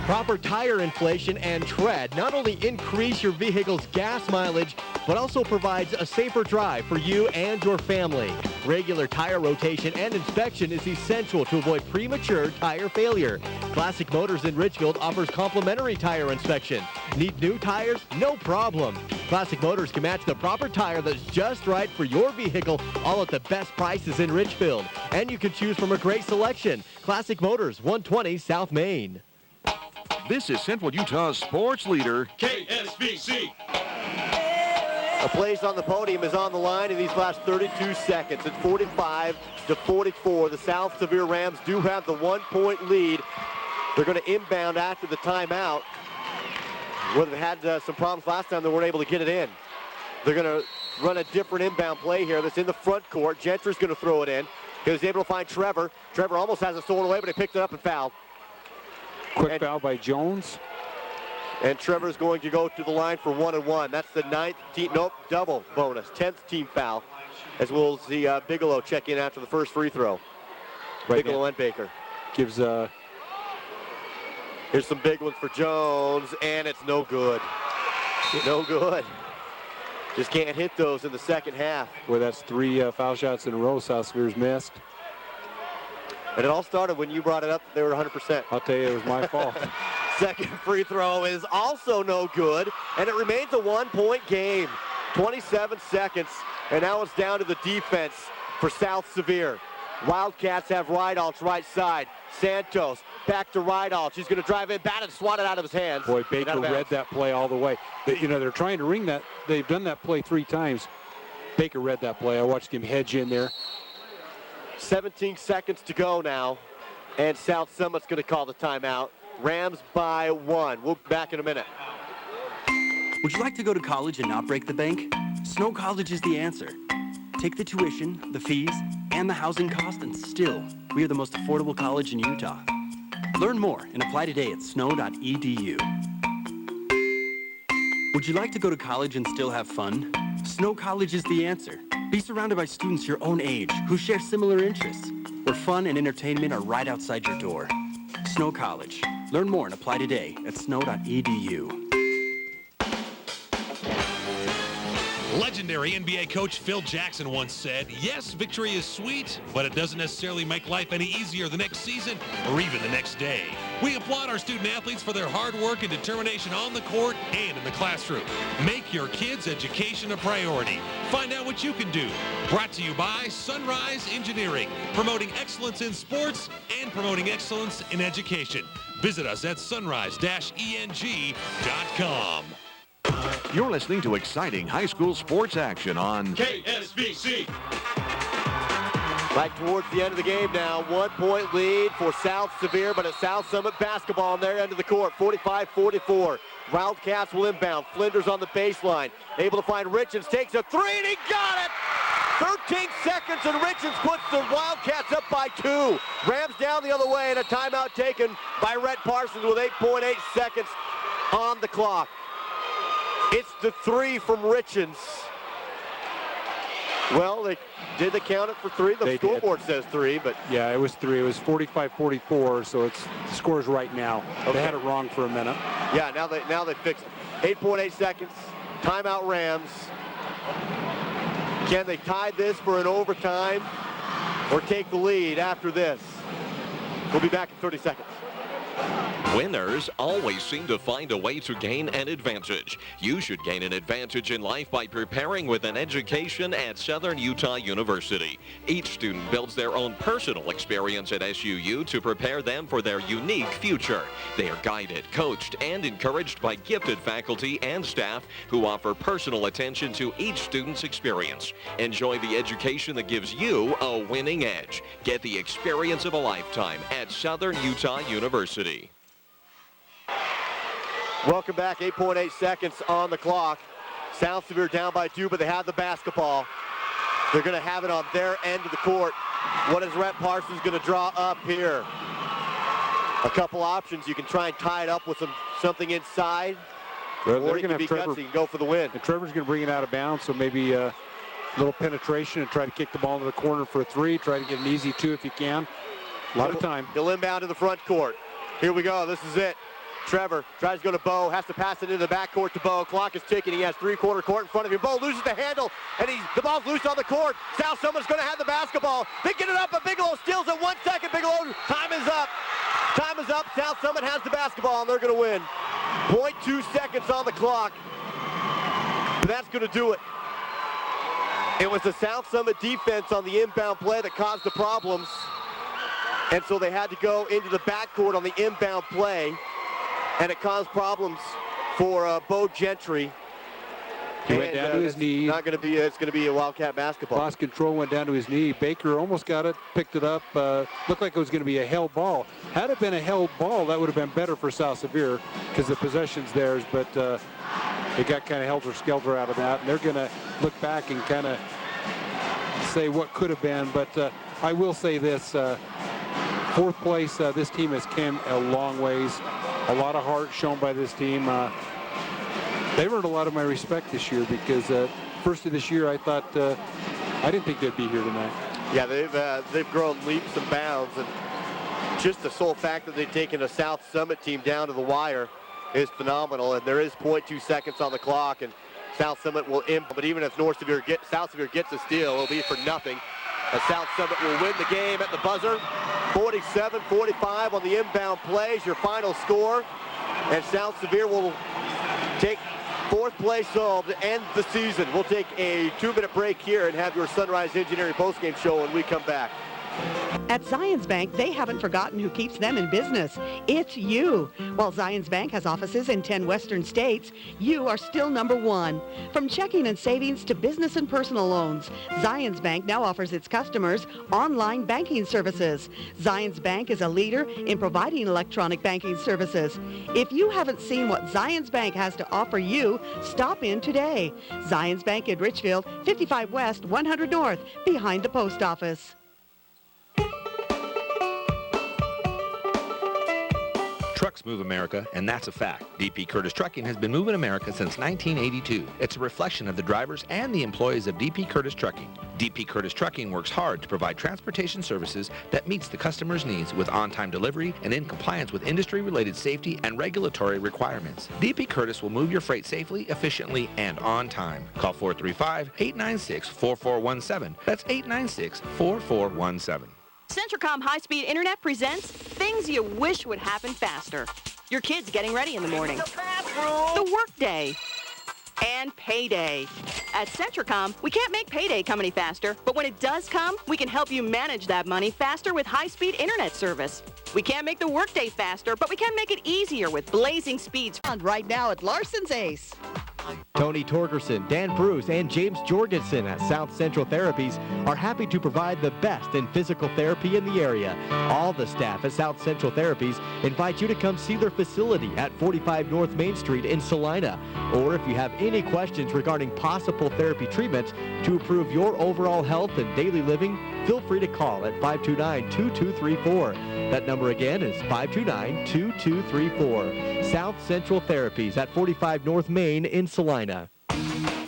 Proper tire inflation and tread not only increase your vehicle's gas mileage, but also provides a safer drive for you and your family. Regular tire rotation and inspection is essential to avoid premature tire failure. Classic Motors in Richfield offers complimentary tire inspection. Need new tires? No problem. Classic Motors can match the proper tire that's just right for your vehicle, all at the best prices in Richfield. And you can choose from a great selection. Classic Motors, 120 South Main. This is Central Utah's sports leader, KSVC. A place on the podium is on the line in these last 32 seconds. It's 45-44. The South Sevier Rams do have the 1-point lead. They're going to inbound after the timeout. Where they had some problems last time, they weren't able to get it in. They're going to run a different inbound play here that's in the front court. Gentry's going to throw it in. He was able to find Trevor. Trevor almost has it stolen away, but he picked it up and fouled. Quick foul by Jones. And Trevor's going to go to the line for 1-and-1. That's the 9th team, nope, double bonus, 10th team foul. As we'll see Bigelow check in after the first free throw. Right Bigelow now. and Baker. Gives Here's some big ones for Jones, and it's no good. No good. Just can't hit those in the second half. Well, that's 3 foul shots in a row South Sevier's missed. And it all started when you brought it up. They were 100%. I'll tell you, it was my fault. Second free throw is also no good, and it remains a 1-point game. 27 seconds, and now it's down to the defense for South Sevier. Wildcats have Rydalch right side. Santos back to Rydalch. He's going to drive in, bat and swat it out of his hands. Boy, Baker read that play all the way. But, you know, they're trying to ring that. They've done that play 3 times. Baker read that play. I watched him hedge in there. 17 seconds to go now, and South Summit's going to call the timeout. Rams by 1. We'll be back in a minute. Would you like to go to college and not break the bank? Snow College is the answer. Take the tuition, the fees, and the housing cost, and still, we are the most affordable college in Utah. Learn more and apply today at snow.edu. Would you like to go to college and still have fun? Snow College is the answer. Be surrounded by students your own age who share similar interests, where fun and entertainment are right outside your door. Snow College. Learn more and apply today at snow.edu. Legendary NBA coach Phil Jackson once said, "Yes, victory is sweet, but it doesn't necessarily make life any easier the next season or even the next day." We applaud our student athletes for their hard work and determination on the court and in the classroom. Make your kids' education a priority. Find out what you can do. Brought to you by Sunrise Engineering, promoting excellence in sports and promoting excellence in education. Visit us at sunrise-eng.com. You're listening to exciting high school sports action on KSVC. Right towards the end of the game now, 1-point lead for South Sevier, but it's South Summit basketball on their end of the court, 45-44. Wildcats will inbound. Flinders on the baseline, able to find Richards, takes a three, and he got it! 13 seconds, and Richards puts the Wildcats up by 2. Rams down the other way, and a timeout taken by Rhett Parsons with 8.8 seconds on the clock. It's the 3 from Richards. Well, did they count it for 3? The scoreboard says 3, but... Yeah, it was 3. It was 45-44, so the score's right now. Okay. They had it wrong for a minute. Yeah, now they fixed it. 8.8 seconds. Timeout Rams. Can they tie this for an overtime or take the lead after this? We'll be back in 30 seconds. Winners always seem to find a way to gain an advantage. You should gain an advantage in life by preparing with an education at Southern Utah University. Each student builds their own personal experience at SUU to prepare them for their unique future. They are guided, coached, and encouraged by gifted faculty and staff who offer personal attention to each student's experience. Enjoy the education that gives you a winning edge. Get the experience of a lifetime at Southern Utah University. Welcome back. 8.8 seconds on the clock. South Sevier down by 2, but they have the basketball. They're going to have it on their end of the court. What is Rhett Parsons going to draw up here? A couple options. You can try and tie it up with something inside, or you can be gutsy and go for the win. And Trevor's going to bring it out of bounds, so maybe a little penetration and try to kick the ball into the corner for a 3. Try to get an easy 2 if you can. A lot of time. He'll inbound to the front court. Here we go. This is it. Trevor tries to go to Bo, has to pass it into the backcourt to Bo. Clock is ticking. He has 3-quarter court in front of him. Bo loses the handle, and the ball's loose on the court. South Summit's going to have the basketball. They get it up, but Bigelow steals it. 1 second. Bigelow, time is up. Time is up. South Summit has the basketball, and they're going to win. 0.2 seconds on the clock. But that's going to do it. It was the South Summit defense on the inbound play that caused the problems. And so they had to go into the backcourt on the inbound play. And it caused problems for Bo Gentry. He went down to his knee. It's going to be a Wildcat basketball. Lost control, went down to his knee. Baker almost got it, picked it up. Looked like it was going to be a held ball. Had it been a held ball, that would have been better for South Sevier because the possession's theirs. But it got kind of helter-skelter out of that. And they're going to look back and kind of say what could have been. But I will say this. 4th place, this team has come a long ways. A lot of heart shown by this team. They've earned a lot of my respect this year because first of this year I thought I didn't think they'd be here tonight. Yeah, they've grown leaps and bounds, and just the sole fact that they've taken a South Summit team down to the wire is phenomenal. And there is 0.2 seconds on the clock, and South Summit will but even if South Sevier gets a steal, it'll be for nothing. South Summit will win the game at the buzzer. 47-45 on the inbound plays, your final score. And South Sevier will take 4th place home to end the season. We'll take a 2-minute break here and have your Sunrise Engineering postgame show when we come back. At Zions Bank, they haven't forgotten who keeps them in business. It's you. While Zions Bank has offices in 10 western states, you are still number 1. From checking and savings to business and personal loans, Zions Bank now offers its customers online banking services. Zions Bank is a leader in providing electronic banking services. If you haven't seen what Zions Bank has to offer you, stop in today. Zions Bank in Richfield, 55 West, 100 North, behind the post office. Trucks move America, and that's a fact. DP Curtis Trucking has been moving America since 1982. It's a reflection of the drivers and the employees of DP Curtis Trucking. DP Curtis Trucking works hard to provide transportation services that meets the customer's needs with on-time delivery and in compliance with industry-related safety and regulatory requirements. DP Curtis will move your freight safely, efficiently, and on time. Call 435-896-4417. That's 896-4417. Centricom High-Speed Internet presents things you wish would happen faster. Your kids getting ready in the morning. The workday. And payday. At Centricom, we can't make payday come any faster, but when it does come, we can help you manage that money faster with high-speed internet service. We can't make the workday faster, but we can make it easier with blazing speeds. Right now at Larson's Ace. Tony Torgerson, Dan Bruce, and James Jorgensen at South Central Therapies are happy to provide the best in physical therapy in the area. All the staff at South Central Therapies invite you to come see their facility at 45 North Main Street in Salina. Or if you have any questions regarding possible therapy treatments to improve your overall health and daily living, feel free to call at 529-2234. That number again is 529-2234. South Central Therapies at 45 North Main in Salina.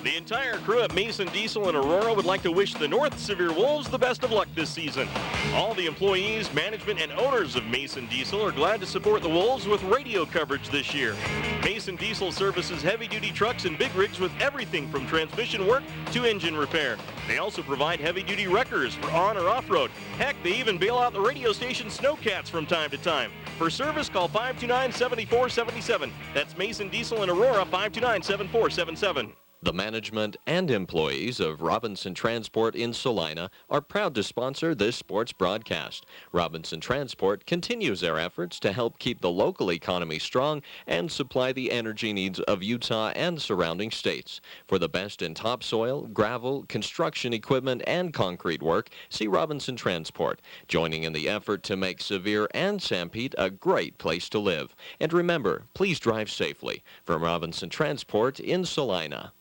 The entire crew at Mason Diesel in Aurora would like to wish the North Sevier Wolves the best of luck this season. All the employees, management, and owners of Mason Diesel are glad to support the Wolves with radio coverage this year. Mason Diesel services heavy-duty trucks and big rigs with everything from transmission work to engine repair. They also provide heavy-duty wreckers for on or off-road. Heck, they even bail out the radio station Snowcats from time to time. For service, call 529-7477. That's Mason Diesel in Aurora, 529-7477. The management and employees of Robinson Transport in Salina are proud to sponsor this sports broadcast. Robinson Transport continues their efforts to help keep the local economy strong and supply the energy needs of Utah and surrounding states. For the best in topsoil, gravel, construction equipment, and concrete work, see Robinson Transport, joining in the effort to make Sevier and Sanpete a great place to live. And remember, please drive safely. From Robinson Transport in Salina.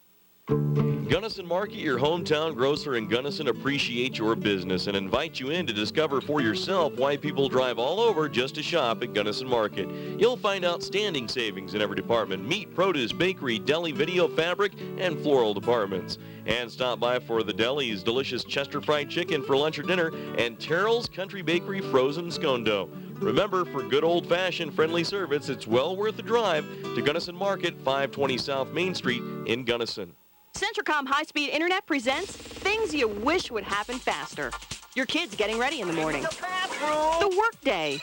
Gunnison Market, your hometown grocer in Gunnison, appreciates your business and invites you in to discover for yourself why people drive all over just to shop at Gunnison Market. You'll find outstanding savings in every department: meat, produce, bakery, deli, video, fabric, and floral departments. And stop by for the deli's delicious Chester fried chicken for lunch or dinner and Terrell's Country Bakery frozen scone dough. Remember, for good old-fashioned friendly service, it's well worth the drive to Gunnison Market, 520 South Main Street in Gunnison. Centricom High-Speed Internet presents things you wish would happen faster. Your kids getting ready in the morning. The workday.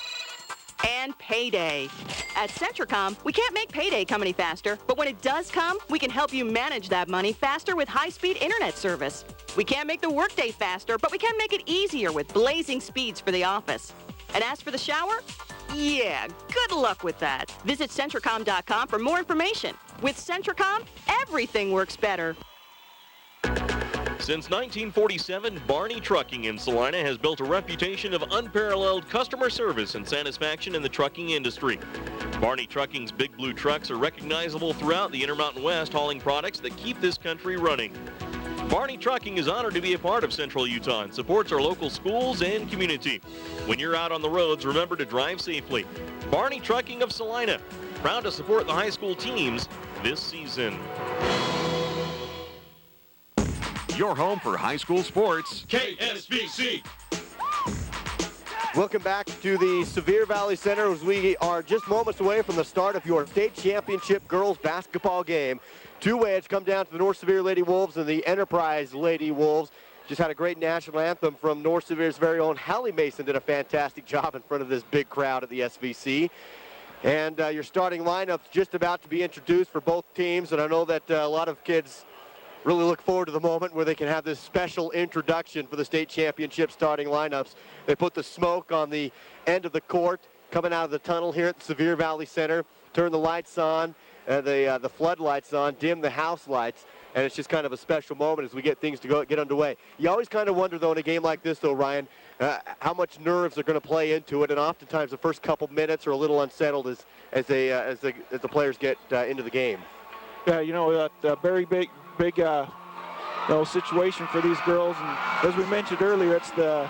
And payday. At Centricom, we can't make payday come any faster, but when it does come, we can help you manage that money faster with high-speed internet service. We can't make the workday faster, but we can make it easier with blazing speeds for the office. And as for the shower? Yeah, good luck with that. Visit Centricom.com for more information. With Centricom, everything works better. Since 1947, Barney Trucking in Salina has built a reputation of unparalleled customer service and satisfaction in the trucking industry. Barney Trucking's Big Blue trucks are recognizable throughout the Intermountain West, hauling products that keep this country running. Barney Trucking is honored to be a part of Central Utah and supports our local schools and community. When you're out on the roads, remember to drive safely. Barney Trucking of Salina, proud to support the high school teams this season. Your home for high school sports. KSVC. Welcome back to the Sevier Valley Center as we are just moments away from the start of your state championship girls basketball game. Two-way, it's come down to the North Sevier Lady Wolves and the Enterprise Lady Wolves. Just had a great national anthem from North Sevier's very own Hallie Mason. Did a fantastic job in front of this big crowd at the SVC. And your starting lineup's just about to be introduced for both teams, and I know that a lot of kids really look forward to the moment where they can have this special introduction for the state championship starting lineups. They put the smoke on the end of the court coming out of the tunnel here at the Sevier Valley Center, turn the lights on, the floodlights on, dim the house lights, and it's just kind of a special moment as we get things to get underway. You always kind of wonder, though, in a game like this, though, Ryan, how much nerves are going to play into it, and oftentimes the first couple minutes are a little unsettled as the players get into the game. Yeah, you know, that very big situation for these girls, and as we mentioned earlier, it's the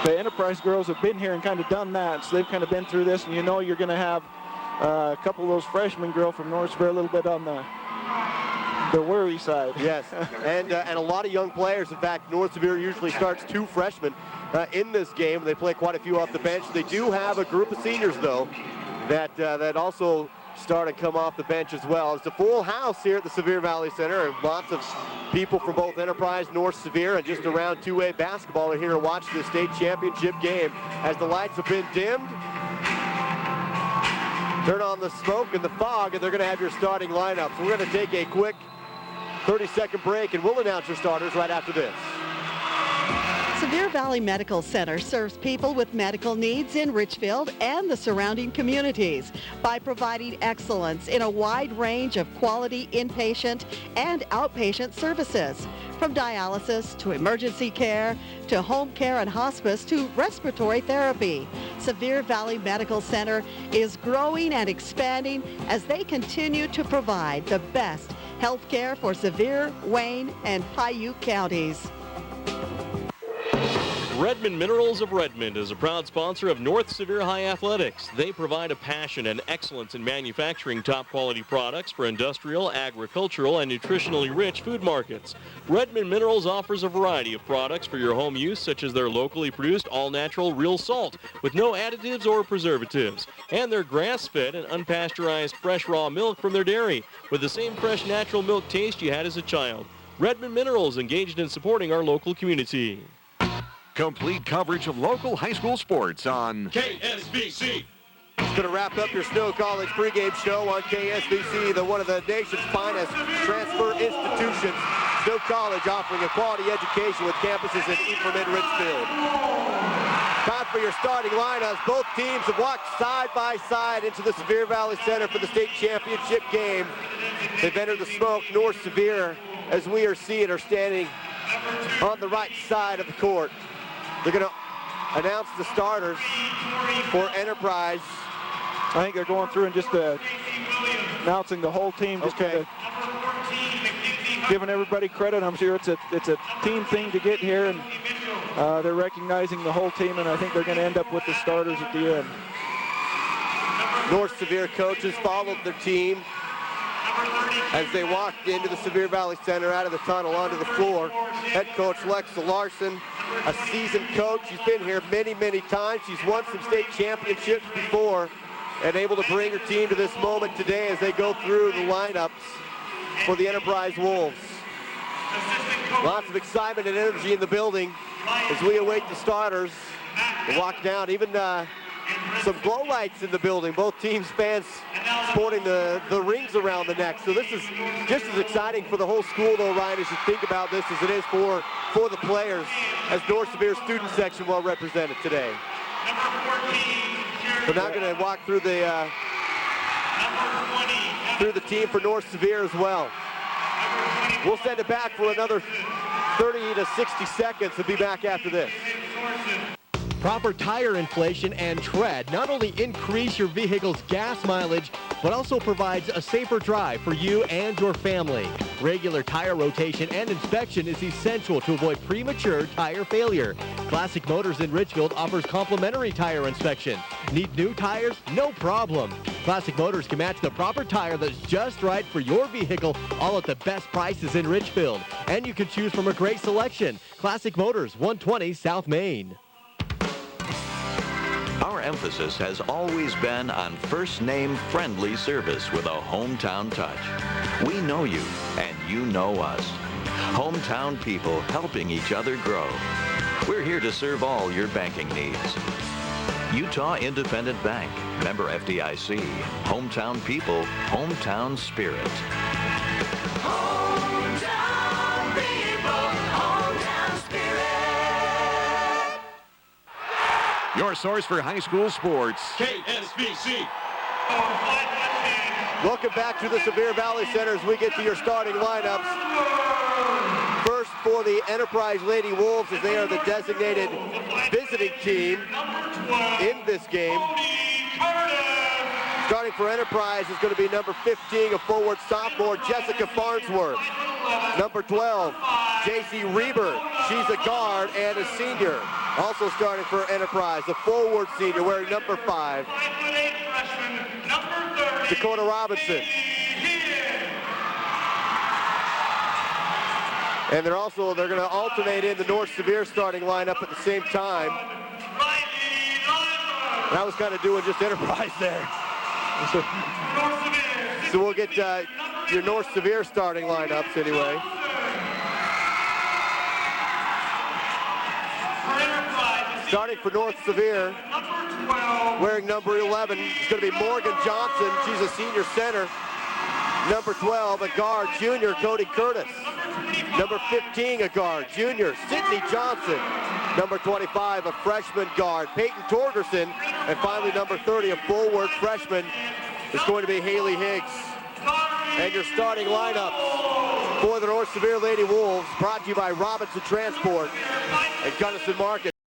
the Enterprise girls have been here and kind of done that, so they've kind of been through this, and you know you're going to have a couple of those freshman girls from North Sevier a little bit on the worry side. Yes, and a lot of young players. In fact, North Sevier usually starts 2 freshmen in this game. They play quite a few off the bench. They do have a group of seniors, though, that also start and come off the bench as well. It's a full house here at the Sevier Valley Center, and lots of people from both Enterprise, North Sevier, and just around 2A basketball are here to watch the state championship game. As the lights have been dimmed, turn on the smoke and the fog, and they're going to have your starting lineup. So we're going to take a quick 30-second break, and we'll announce your starters right after this. Sevier Valley Medical Center serves people with medical needs in Richfield and the surrounding communities by providing excellence in a wide range of quality inpatient and outpatient services, from dialysis to emergency care to home care and hospice to respiratory therapy. Sevier Valley Medical Center is growing and expanding as they continue to provide the best health care for Sevier, Wayne, and Paiute counties. Redmond Minerals of Redmond is a proud sponsor of North Sevier High Athletics. They provide a passion and excellence in manufacturing top quality products for industrial, agricultural, and nutritionally rich food markets. Redmond Minerals offers a variety of products for your home use, such as their locally produced all-natural real salt with no additives or preservatives, and their grass-fed and unpasteurized fresh raw milk from their dairy with the same fresh natural milk taste you had as a child. Redmond Minerals, engaged in supporting our local community. Complete coverage of local high school sports on KSVC. It's going to wrap up your Snow College pregame show on KSVC, one of the nation's finest transfer institutions. Snow College offering a quality education with campuses in Ephraim and Richfield. Time for your starting lineups. Both teams have walked side by side into the Sevier Valley Center for the state championship game. They've entered the smoke. North Sevier, as we are seeing, are standing on the right side of the court. They're going to announce the starters for Enterprise. I think they're going through and just announcing the whole team, just kind of giving everybody credit. I'm sure it's a team thing to get here, and they're recognizing the whole team, and I think they're going to end up with the starters at the end. North Sevier coaches followed their team as they walked into the Sevier Valley Center, out of the tunnel onto the floor. Head coach Lexa Larson, a seasoned coach. She's been here many, many times. She's won some state championships before and able to bring her team to this moment today as they go through the lineups for the Enterprise Wolves. Lots of excitement and energy in the building as we await the starters to walk down. Even some glow lights in the building. Both teams' fans sporting the rings around the neck. So this is just as exciting for the whole school, though, Ryan, as you think about this, as it is for the players, as North Sevier student section well represented today. So now going to walk through the team for North Sevier as well. We'll send it back for another 30 to 60 seconds and be back after this. Proper tire inflation and tread not only increase your vehicle's gas mileage, but also provides a safer drive for you and your family. Regular tire rotation and inspection is essential to avoid premature tire failure. Classic Motors in Richfield offers complimentary tire inspection. Need new tires? No problem. Classic Motors can match the proper tire that's just right for your vehicle, all at the best prices in Richfield. And you can choose from a great selection. Classic Motors, 120 South Main. Our emphasis has always been on first-name friendly service with a hometown touch. We know you, and you know us. Hometown people helping each other grow. We're here to serve all your banking needs. Utah Independent Bank, member FDIC. Hometown people, hometown spirit. Hometown people, hometown spirit. your source for high school sports. KSVC. Welcome back to the Sevier Valley Center as we get to your starting lineups. First for the Enterprise Lady Wolves, as they are the designated visiting team in this game. Starting for Enterprise is going to be number 15, a forward sophomore, Jessica Farnsworth. Number 12, J.C. Reber. She's a guard and a senior. Also starting for Enterprise, the forward senior wearing number 5, Dakota Robinson. And they're going to alternate in the North Sevier starting lineup at the same time. And I was kind of doing just Enterprise there. So we'll get your North Sevier starting lineups anyway. Starting for North Sevier, wearing number 11, is going to be Morgan Johnson. She's a senior center. Number 12, a guard, junior Cody Curtis. Number 15, a guard, junior Sydney Johnson. Number 25, a freshman guard, Peyton Torgerson. And finally, number 30, a forward freshman, is going to be Haley Higgs. And your starting lineup for the North Sevier Lady Wolves, brought to you by Robinson Transport and Gunnison Market.